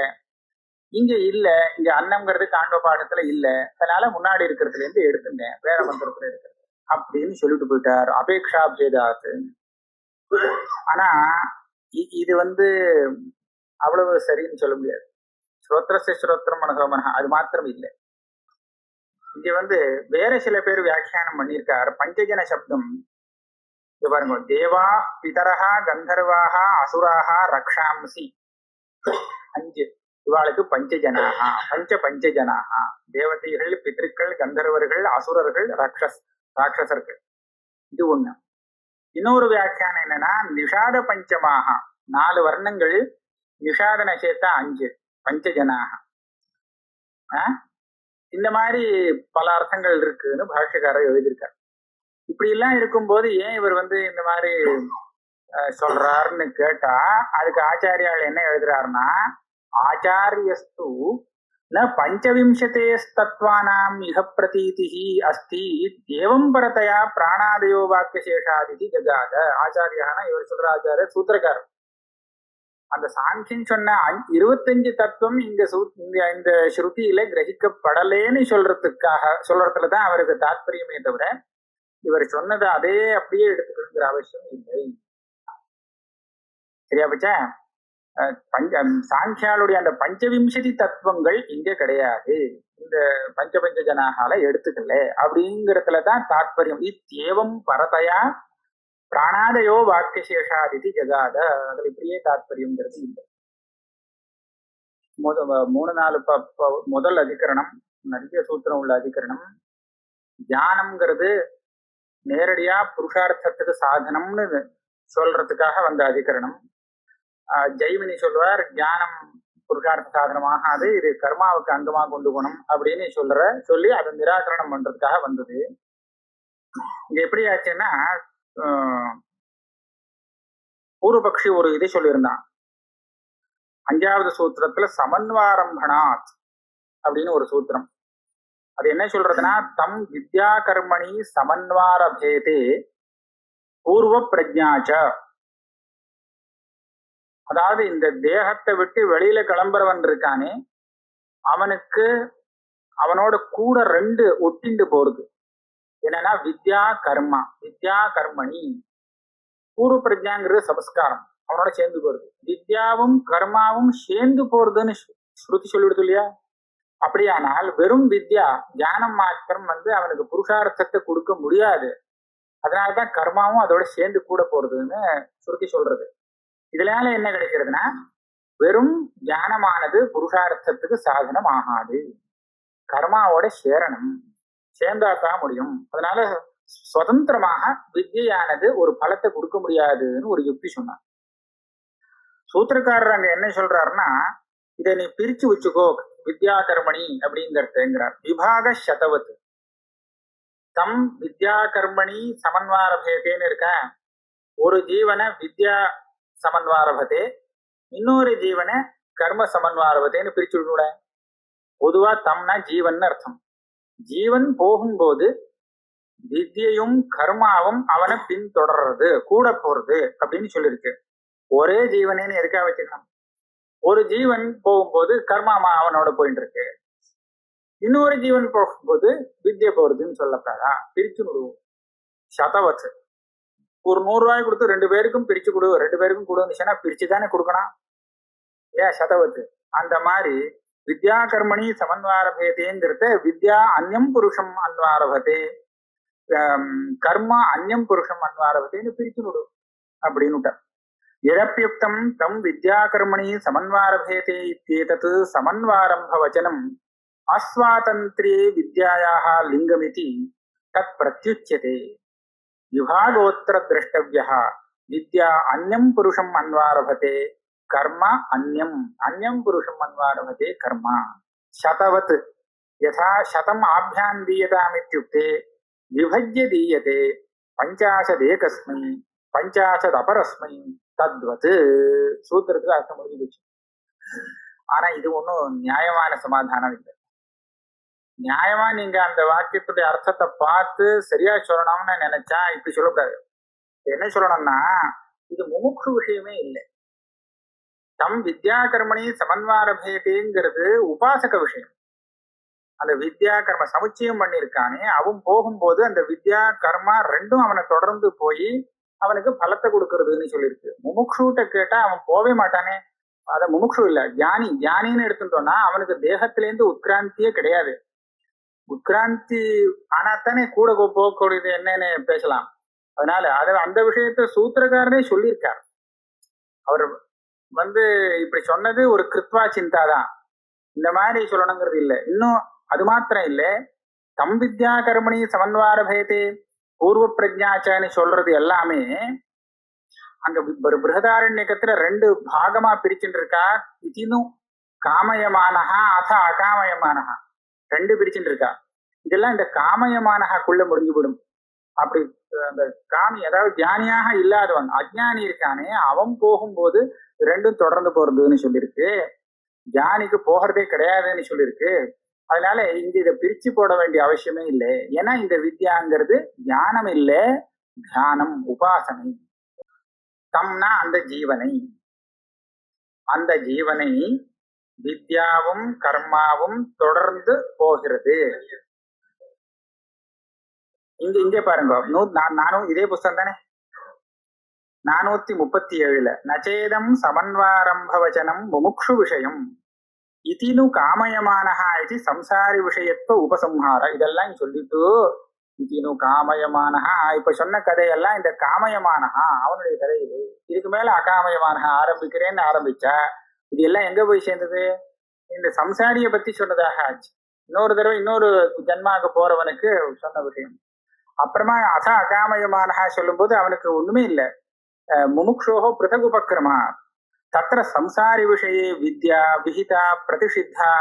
இங்க இல்ல, இங்க அன்னம்ங்கிறது காண்ப பாடத்துல இல்ல, அதனால முன்னாடி இருக்கிறதுல இருந்து எடுத்துட்டேன், வேற மந்திரத்துல இருக்கிறது அப்படின்னு சொல்லிட்டு போயிட்டார். அபேக்ஷா பேதாத். ஆனா இது அவ்வளவு சரின்னு சொல்ல முடியாது. ஸ்ரோத்ரஸ்ய ஸ்ரோத்திரம் மனசோ மனஹா அது மாத்திரம் இல்லை. இங்க வேற சில பேர் வியாக்கியானம் பண்ணியிருக்கார். பஞ்சஜன சப்தம் பாருங்க, தேவா பிதரஹா கந்தர்வாக அசுராக ரக்ஷாம்சி 5, இவாளுக்கு பஞ்சஜனாக. பஞ்சஜனாக தேவதைகள், பித்ருக்கள், கந்தர்வர்கள், அசுரர்கள், ராட்சசர்கள். இது ஒண்ணு. இன்னொரு வியாக்கியானம் என்னன்னா, நிஷாத பஞ்சமாக 4 வர்ணங்கள், நிஷாதன சேர்த்தா 5 பஞ்சஜனாக. இந்த மாதிரி பல அர்த்தங்கள் இருக்குன்னு பாஷ்யக்காரர் எழுதியிருக்கார். இப்படி எல்லாம் இருக்கும்போது ஏன் இவர் இந்த மாதிரி சொல்றாருன்னு கேட்டா, அதுக்கு ஆச்சாரியால் என்ன எழுதுறாருன்னா, ஆச்சாரியஸ்து न पञ्चविंशतेस्तत्त्वानाम् इह प्रतीतिः अस्ति एवं परतया प्राणादयो वाक्यशेषादिति जगाद ஆச்சாரியானா இவர் சொல்ற ஆச்சாரியர் சூத்திரக்காரர். அந்த சாங்கியன் சொன்ன 25 தத்துவம் இந்த ஸ்ருதியில கிரகிக்கப்படலேன்னு சொல்றதுலதான் அவருக்கு தாத்பரியமே தவிர இவர் சொன்னதை அதே அப்படியே எடுத்துக்கணுங்கிற அவசியம் இல்லை. சரியா பச்சா? சாங்கியாளுடைய அந்த பஞ்சவிம்சதி தத்துவங்கள் இங்க கிடையாது, இந்த பஞ்ச ஜனாகால எடுத்துக்கல அப்படிங்கறதுலதான் தாத்பரியம். இத்தேவம் பரதையா பிராணாதயோ வாக்கியசேஷாதிதி ஜகாத, அதுல இப்படியே தாத்பரியம்ங்கிறது இல்லை. 3-4 முதல் அதிகரணம் நிறைய சூத்திரம் உள்ள அதிகரணம். தியானம்ங்கிறது நேரடியா புருஷார்த்தத்துக்கு சாதனம்னு சொல்றதுக்காக வந்த அதிகரணம். ஜெய்மினி சொல்வார் ஞானம் புருஷார்த்த சாதனமாகாது, இது கர்மாவுக்கு அங்கமாக கொண்டு போகணும் அப்படின்னு சொல்லி அதை நிராகரணம் பண்றதுக்காக வந்தது. இது எப்படி ஆச்சுன்னா, பூர்வபக்ஷி ஒரு இதை சொல்லியிருந்தான். 5வது சூத்திரத்துல சமன்வாரம்பணாத் அப்படின்னு ஒரு சூத்திரம். அது என்ன சொல்றதுன்னா, தம் வித்யா கர்மணி சமன்வாரபேதே பூர்வ பிரஜாச்ச. அதாவது இந்த தேகத்தை விட்டு வெளியில கிளம்புறவன் இருக்கானே, அவனோட கூட 2 ஒட்டிண்டு போறது. என்னன்னா வித்யா கர்மா, வித்யா கர்மணி. பூர்வ பிரஜாங்கிறது சமஸ்காரம், அவனோட சேர்ந்து போறது. வித்யாவும் கர்மாவும் சேர்ந்து போறதுன்னு ஸ்ருதி சொல்லிவிடுது இல்லையா? அப்படியானால் வெறும் வித்யா ஞானம் மாத்திரம் அவனுக்கு புருஷார்த்தத்தை கொடுக்க முடியாது. அதனாலதான் கர்மாவும் அதோட சேர்ந்து கூட போறதுன்னு ஸ்ருதி சொல்றது. இதனால என்ன கிடைக்கிறதுனா, வெறும் ஞானமானது புருஷார்த்தத்துக்கு சாதனம் ஆகாது, கர்மாவோட சேரணும், சேர்ந்தாதான் முடியும். அதனால சுதந்திரமாக வித்யானது ஒரு பலத்தை கொடுக்க முடியாதுன்னு ஒரு யுக்தி சொன்னார். சூத்திரக்காரர் அங்க என்ன சொல்றாருன்னா, இதை நீ பிரிச்சு வச்சுக்கோ, வித்யா கர்மணி அப்படிங்கிறதுங்கிறார். விபாக சதவத்து தம் வித்யா கர்மணி சமன்வாரபேதேன்னு இருக்க. ஒரு ஜீவனை வித்யா சமன்வாரபதே, இன்னொரு ஜீவனை கர்ம சமன்வாரபதேன்னு பிரிச்சு விட. பொதுவா தம்னா ஜீவன் அர்த்தம். ஜீவன் போகும்போது வித்யையும் கர்மாவும் அவனை பின்தொடர்றது, கூட போறது அப்படின்னு சொல்லியிருக்கு. ஒரே ஜீவனேன்னு எதுக்காக வச்சுக்கணும்? ஒரு ஜீவன் போகும்போது கர்மாமா அவனோட போயிட்டு இருக்கு, இன்னொரு ஜீவன் போகும்போது வித்யை போறதுன்னு சொல்லப்படாதா? பிரிச்சு விடுவோம். சதவத்து ஒரு 100 ரூபாய் கொடுத்து 2 பேருக்கும் பிரிச்சு கொடு, 2 பேருக்கும் கொடுந்துச்சுன்னா பிரிச்சு தானே கொடுக்கணும். ஏன் சதவத்து? அந்த மாதிரி வித்யா கர்மணி சமன்வாரபேதேங்கிறத வித்யா அந்யம் புருஷம் அன்வாரபதே, கர்மா அந்யம் புருஷம் அன்வாரபதேன்னு பிரிச்சு விடு அப்படின்னு. இரப்பியுக்தம் தம் வித்யா கர்மணி சமன்வாரபேதே இத்யேதத் சமன்வாரம்ப வச்சனம் அஸ்வாதந்திரே வித்யாயாः லிங்கமிதி தத் பிரத்யுச்யதே. விபாகோத்திர திரஷ்டவ்யः வித்யா அந்யம் புருஷம் அன்வாரபதே, கர்மா அந்யம் புருஷம் அன்வாரபதே கர்மா. சதவத் யதா சதம் ஆभ्यां दीयतामित्युक्ते विभज्य दीयते 50 एकस्मै 50 अपरस्मै தத்வத். சூத்திரத்துக்கு அர்த்தம் முடிஞ்சிடுச்சு. ஆனா இது ஒன்றும் நியாயமான சமாதானம் இல்லை. நியாயமா நீங்க அந்த வாக்கியத்துடைய அர்த்தத்தை பார்த்து சரியா சொல்லணும்னு நினைச்சா இப்படி சொல்லக்கூடாது. என்ன சொல்லணும்னா, இது முமுட்சு விஷயமே இல்லை. தம் வித்யா கர்மணி சமன்வாரபேதேங்கிறது உபாசக விஷயம். அந்த வித்யா கர்ம சமுச்சயம் பண்ணியிருக்கானே, அவன் போகும்போது அந்த வித்யா கர்மா 2ம் அவனை தொடர்ந்து போய் அவனுக்கு பலத்தை கொடுக்கறதுன்னு சொல்லியிருக்கு. முமுட்சுட்ட கேட்டா அவன் போவே மாட்டானே. அத முமுட்சு இல்ல, ஞானின்னு எடுத்துட்டோம்னா அவனுக்கு தேகத்திலேருந்து உட்கிராந்தியே கிடையாது. உட்கிராந்தி ஆனாத்தானே கூட போகக்கூடியது என்னன்னு பேசலாம். அதனால அந்த விஷயத்த சூத்திரக்காரனே சொல்லியிருக்கார். அவர் இப்படி சொன்னது ஒரு கிருத்வா சிந்தாதான், இந்த மாதிரி சொல்லணுங்கிறது இல்லை. இன்னும் அது மாத்திரம் இல்லை, தம் வித்யா கர்மணி சமன்வாரபேதே பூர்வ பிரஜாச்சான்னு சொல்றது எல்லாமே அங்க ஒரு பிருகதாரண்யத்துல 2 பாகமா பிரிச்சுட்டு இருக்கா. இதுனும் காமயமானஹா அத அகாமயமானஹா 2 பிரிச்சுட்டு இருக்கா. இதெல்லாம் இந்த காமயமானஹாக்குள்ள முடிஞ்சுவிடும். அப்படி அந்த காமி, அதாவது தியானியாக இல்லாதவன் அஜ்ஞானி இருக்கானே, அவன் போகும்போது 2ம் தொடர்ந்து போறதுன்னு சொல்லியிருக்கு. ஞானிக்கு போகிறதே கிடையாதுன்னு சொல்லியிருக்கு. அதனால இங்க இதை பிரிச்சு போட வேண்டிய அவசியமே இல்லை. ஏன்னா இந்த வித்யாங்கிறது ஞானம் இல்லை, தியானம், உபாசனை. தம்னா அந்த ஜீவனை, அந்த ஜீவனை வித்யாவும் கர்மாவும் தொடர்ந்து போகிறது. இங்க இங்கே பாருங்க, நானும் இதே புஸ்தகம் தானே, 437 நச்சேதம் சமன்வாரம்பவச்சனம் முமுக்ஷு விஷயம் இதினு காமயமானஹா இது சம்சாரி விஷயத்துவ உபசம்ஹார. இதெல்லாம் சொல்லிட்டு இதினு காமயமானஹா, இப்ப சொன்ன கதையெல்லாம் இந்த காமயமானஹா அவனுடைய கதை. இது இதுக்கு மேல அகாமயமானஹா ஆரம்பிக்கிறேன்னு ஆரம்பிச்சா இது எல்லாம் எங்க போய் சேர்ந்தது? இந்த சம்சாரிய பத்தி சொன்னதாக ஆச்சு. இன்னொரு தடவை இன்னொரு ஜன்மாக்கு போறவனுக்கு சொன்ன விஷயம். அப்புறமா அகாமயமானஹா சொல்லும் போது அவனுக்கு ஒண்ணுமே இல்லை. முமுக்ஷோஹோ பிருதக் உபக்கிரமா தத்திர சம்சாரி விஷயே வித்யா விஹிதா பிரதிஷித்தா,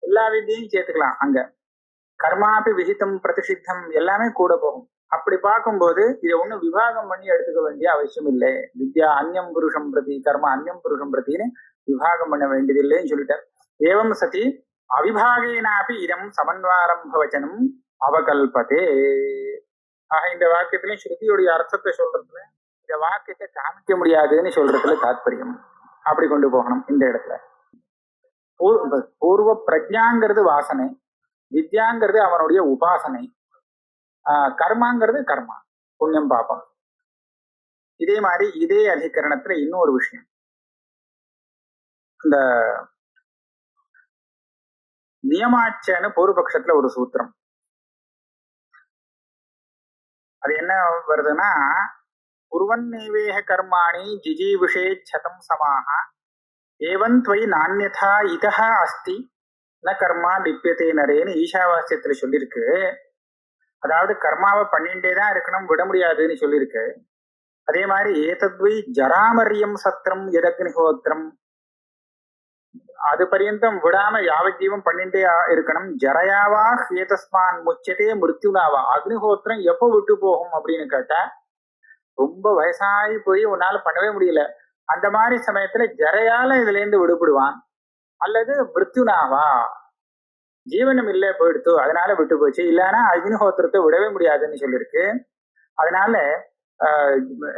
எல்லா வித்தியையும் சேர்த்துக்கலாம். அங்க கர்மாபி விஹிதம் பிரதிஷித்தம் எல்லாமே கூட போகும். அப்படி பார்க்கும்போது இதை ஒன்னும் விவாகம் பண்ணி எடுத்துக்க வேண்டிய அவசியம் இல்லை. வித்யா அந்யம் புருஷம் பிரதி, கர்மா அந்யம் புருஷம் பிரதின்னு விவாகம் பண்ண வேண்டியதில்லைன்னு சொல்லிட்டார். ஏவம் சதி அவிபாகேனாபி இதம் சமன்வாரம்பவச்சனம் அவகல்பதே. ஆக இந்த வாக்கியத்திலையும் ஸ்ருதியுடைய அர்த்தத்தை சொல்றதுல இந்த வாக்கியத்தை காமிக்க முடியாதுன்னு சொல்றதுல தாத்பரியம். அப்படி கொண்டு போகணும். இந்த இடத்துல பூர்வ பிரஜாங்கிறது வாசனை, வித்யாங்கிறது அவனுடைய உபாசனை, கர்மாங்கிறது கர்மா, புண்ணியம் பாபம். இதே மாதிரி இதே அதிகரணத்துல இன்னொரு விஷயம், இந்த நியமாச்சன்னு பூர்வபக்ஷத்துல ஒரு சூத்திரம். அது என்ன வருதுன்னா, குர்வன்னேவேஹ கர்மாணி ஜிஜீவிஷே சதம் சமாஹ ஏவன் துவை நான்யதா இதஹ அஸ்தி ந கர்மா லிப்யதே நரேன்னு ஈஷாவாஸ்யத்துல சொல்லியிருக்கு. அதாவது கர்மாவை பண்ணிட்டே தான் இருக்கணும், விட முடியாதுன்னு சொல்லியிருக்கு. அதே மாதிரி ஏதத்வை ஜராமரியம் சத்திரம் எதக்னிஹோத்திரம், அது பரியந்தம் விடாம யாவஜீவம் பண்ணிட்டே இருக்கணும். ஜரயாவா ஹேதஸ்மான் முச்சதே மிருத்யுனாவா, அக்னிஹோத்திரம் எப்போ விட்டு போகும் அப்படின்னு கேட்டா, ரொம்ப வயசாகி போய் உன்னால பண்ணவே முடியல, அந்த மாதிரி சமயத்துல ஜரையால இதுல இருந்து விடுபடுவான். அல்லது மிருத்யுனாவா, ஜீவனம் இல்லை போயிடுத்து அதனால விட்டு போச்சு, இல்லைன்னா அக்னிஹோத்திரத்தை விடவே முடியாதுன்னு சொல்லியிருக்கு. அதனால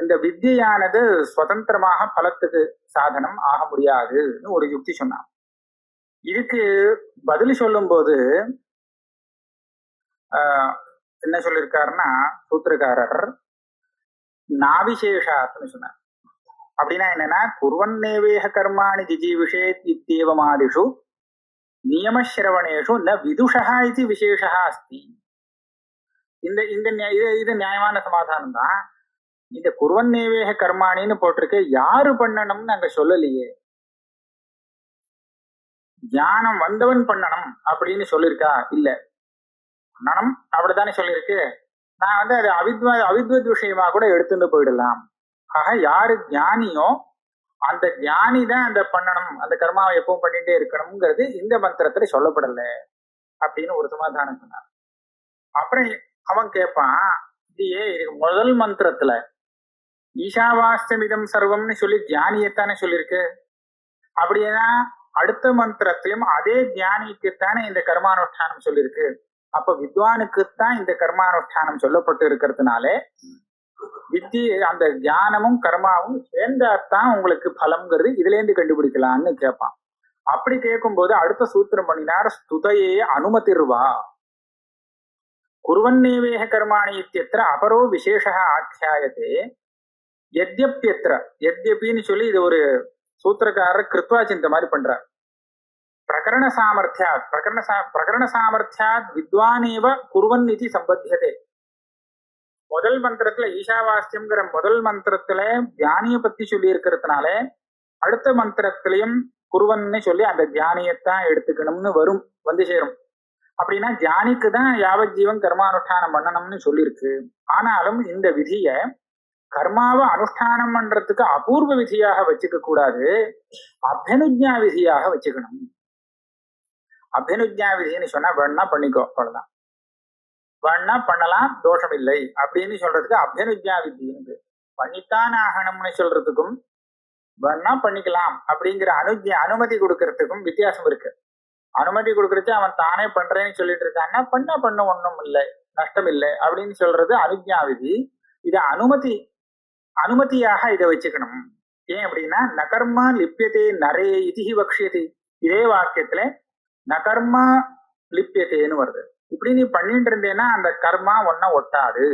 இந்த வித்தியானது சுதந்திரமாக பலத்துக்கு சாதனம் ஆக முடியாதுன்னு ஒரு யுக்தி சொன்னான். இதுக்கு பதில் சொல்லும் போது என்ன சொல்லியிருக்காருன்னா சூத்திரக்காரர் நாவிசேஷாத்னு சொன்னார். அப்படின்னா என்னன்னா, குர்வன்னேவேஹ கர்மாணி ஜிஜீவிஷே இத்யேவமாதிஷு நியமஸ்ரவணேஷு ந விதுஷா இது விசேஷா அஸ்தி. இது நியாயமான சமாதானம் தான். இந்த குர்வன்னேவேஹ கர்மாணின்னு போட்டிருக்கு, யாரு பண்ணணும்னு அங்க சொல்லலையே. ஞானம் வந்தவன் பண்ணணும் அப்படின்னு சொல்லியிருக்கா? இல்ல, பண்ணணும் அப்படித்தானே சொல்லியிருக்கு. நான் அது அவித்வத் விஷயமா கூட எடுத்துட்டு போயிடலாம். ஆக யாரு ஞானியோ அந்த ஞானி தான் அந்த பண்ணணும், அந்த கர்மாவை எப்பவும் பண்ணிட்டே இருக்கணும்ங்கிறது இந்த மந்திரத்துல சொல்லப்படல அப்படின்னு ஒரு சமாதானம் சொன்னார். அப்புறம் அவன் கேட்பான், இதுக்கு முதல் மந்திரத்துல ஈஷாவாஸ்தமிதம் சர்வம்னு சொல்லி ஞானியத்தானே சொல்லியிருக்கு. அப்படின்னா அடுத்த மந்திரத்திலும் அதே ஞானிக்குத்தானே இந்த கர்மானுஷ்டானம் சொல்லியிருக்கு. அப்ப வித்வானுக்குத்தான் இந்த கர்மானுஷ்டானம் சொல்லப்பட்டு இருக்கிறதுனால அந்த ஞானமும் கர்மாவும் சேர்ந்தாத்தான் உங்களுக்கு பலம்ங்கிறது இதுல இருந்து கண்டுபிடிக்கலாம்னு கேட்பான். அப்படி கேட்கும் போது அடுத்த சூத்திரம் பண்ணினார், ஸ்துதையே அனுமதிர்வா குர்வன்னேவேஹ கர்மாணி இத்தியத்திர அபரோ விசேஷா ஆख्यायते யத்யப்யத்ர, யத்யபின்னு சொல்லி இது ஒரு சூத்திரக்காரர் கிருத்வா சிந்த மாதிரி பண்றார். பிரகரண சாமர்த்தியாத் வித்வானேவ குர்வன் இது சம்பத்தியதே. முதல் மந்திரத்துல ஈஷாவாஸ்யம்ங்கிற முதல் மந்திரத்துல தியானிய பத்தி சொல்லி இருக்கிறதுனால அடுத்த மந்திரத்திலையும் குர்வன்னு சொல்லி அந்த தியானியத்தான் எடுத்துக்கணும்னு வந்து சேரும். அப்படின்னா தியானிக்கு தான் யாவத் ஜீவன் கர்மானுஷ்டானம் பண்ணணும்னு சொல்லியிருக்கு. ஆனாலும் இந்த விதிய கர்மாவை அனுஷ்டானம் பண்றதுக்கு அபூர்வ விதியாக வச்சுக்க கூடாது, அபியனுஜ்ஞா விதியாக வச்சுக்கணும். அபியனுஜ்ஞா விதின்னு சொன்னா வேணா பண்ணிக்கோ, அவ்வளவுதான், வேணா பண்ணலாம், தோஷம் இல்லை அப்படின்னு சொல்றதுக்கு அபியனுஜ்ஞா விதின்னு. பண்ணித்தான் ஆகணும்னு சொல்றதுக்கும் வேணா பண்ணிக்கலாம் அப்படிங்கிற அனுமதி கொடுக்கறதுக்கும் வித்தியாசம் இருக்கு. அனுமதி கொடுக்கறச்சு அவன் தானே பண்றேன்னு சொல்லிட்டு இருக்கான்னா பண்ண ஒண்ணும் இல்லை, நஷ்டம் இல்லை அப்படின்னு சொல்றது அனுஜ்ஞா விதி. இதை அனுமதியாக இதை வச்சுக்கணும். ஏன் அப்படின்னா நகர்மா லிப்பியதே நரே இதிஹி வக்ஷியதே, இதே வாக்கியத்துல நகர்மா லிப்பியதேன்னு வருது. இப்படி நீ பண்ணிட்டு இருந்தேன்னா அந்த கர்மா ஒன்ன ஒட்டாது.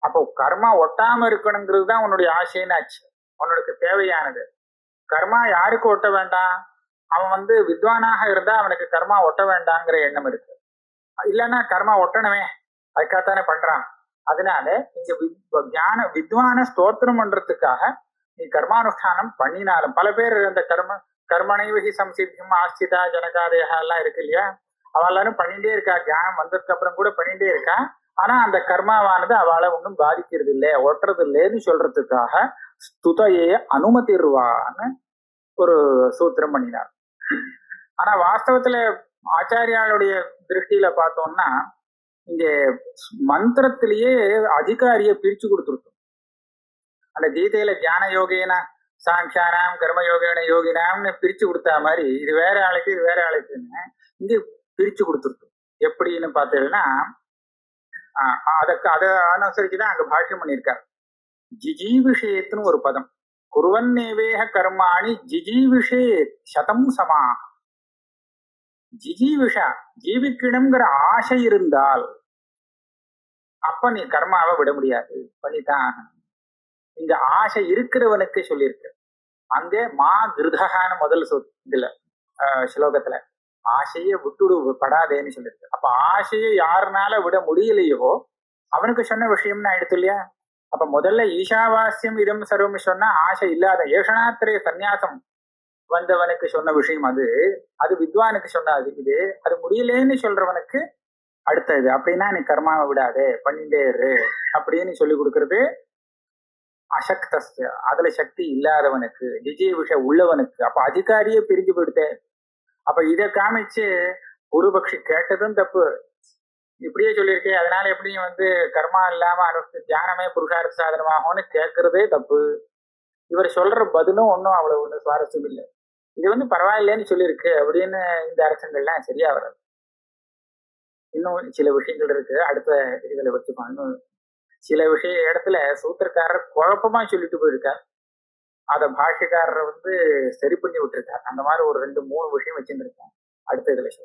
அப்போ கர்மா ஒட்டாம இருக்கணுங்கிறது தான் உன்னுடைய ஆசைன்னு ஆச்சு, உன்னுக்கு தேவையானது. கர்மா யாருக்கு ஒட்ட வேண்டாம்? அவன் வித்வானாக இருந்தா அவனுக்கு கர்மா ஒட்ட வேண்டாங்கிற எண்ணம் இருக்கு. இல்லைன்னா கர்மா ஒட்டணுமே, அதுக்காகத்தானே பண்றான். அதனால இங்க வித்வான ஸ்தோத்திரம் பண்றதுக்காக நீ கர்மானுஷ்டானம் பண்ணினாலும், பல பேர் அந்த கர்மனைவகி சம்சித்தியம் ஆஸ்திதா ஜனகாதேகா எல்லாம் இருக்கு இல்லையா, அவ எல்லாரும் பண்ணிட்டே இருக்கா, தியானம் வந்ததுக்கு அப்புறம் கூட பண்ணிட்டே இருக்கா. ஆனா அந்த கர்மாவானது அவளை ஒன்றும் பாதிக்கிறது இல்லை, ஒட்டுறது இல்லைன்னு சொல்றதுக்காக ஸ்துதையே அனுமதிருவான்னு ஒரு சூத்திரம் பண்ணினார். ஆனா வாஸ்தவத்துல ஆச்சாரியாளுடைய திருஷ்டியில பார்த்தோம்னா இங்க மந்திரத்திலேயே அதிகாரிய பிரிச்சு கொடுத்துருக்கோம். அந்த கீதையில தியான யோகேனா சாங்கியானாம் கர்ம யோகேன யோகினாம்னு பிரிச்சு கொடுத்தா மாதிரி இது வேற ஆளுக்கு இது வேற ஆளுக்குன்னு இங்க பிரிச்சு கொடுத்துருக்கோம். எப்படின்னு பார்த்தீங்கன்னா அதை அனுசரிச்சுதான் அங்க பாஷ்யம் பண்ணியிருக்கார். ஜிஜீவிஷேத்துன்னு ஒரு பதம், குருவன்னேவேக கர்மாணி ஜிஜீவிஷே சதம் சமா. ஜிஜீவிஷா ஜீவிக்கணுங்கிற ஆசை இருந்தால் அப்ப நீ கர்மாவை விட முடியாது, பண்ணித்தான். இந்த ஆசை இருக்கிறவனுக்கு சொல்லியிருக்கு. அங்கே மா கிருதகான்னு முதல் இதுல ஸ்லோகத்துல ஆசையை விட்டுடு படாதேன்னு சொல்லியிருக்கு. அப்ப ஆசையை யாருனால விட முடியலையோ அவனுக்கு சொன்ன விஷயம்னு ஆயிடுத்து இல்லையா. அப்ப முதல்ல ஈஷாவாஸ்யம் இதம் சர்வம் சொன்னா ஆசை இல்லாத ஏஷனாத்திரைய சந்நியாசம் வந்தவனுக்கு சொன்ன விஷயம் அது வித்வானுக்கு சொன்னாது. இது அது முடியலேன்னு சொல்றவனுக்கு அடுத்தது. அப்படின்னா நீ கர்மாவை விடாதே, பண்ணிட்டே இரு அப்படின்னு சொல்லி கொடுக்கறது அசக்தஸ்ய, அதுல சக்தி இல்லாதவனுக்கு, விஜய விஷயம் உள்ளவனுக்கு. அப்ப அதிகாரியே பிரிஞ்சு போயிடுதே. அப்ப இதை காமிச்சு பூர்வபக்ஷி கேட்டதும் தப்பு, இப்படியே சொல்லியிருக்கேன், அதனால எப்படி கர்மா இல்லாம தியானமே புருஷார்த்த சாதனமாகும்னு கேட்கறதே தப்பு. இவர் சொல்ற பதிலும் ஒன்றும் அவ்வளவு ஒன்றும் சுவாரஸ்யம் இல்லை. இது பரவாயில்லைன்னு சொல்லியிருக்கு அப்படின்னு இந்த அரசங்கள்லாம் சரியா வராது. இன்னும் சில விஷயங்கள் இருக்கு, அடுத்த இதுகளை வச்சுப்போம். இன்னும் சில இடத்துல சூத்திரக்காரர் குழப்பமா சொல்லிட்டு போயிருக்கார், அத பாஷ்யக்காரரை சரி பண்ணி விட்டுருக்கார். அந்த மாதிரி ஒரு 2-3 விஷயம் வச்சுருக்கேன், அடுத்த இதுல சொல்றேன்.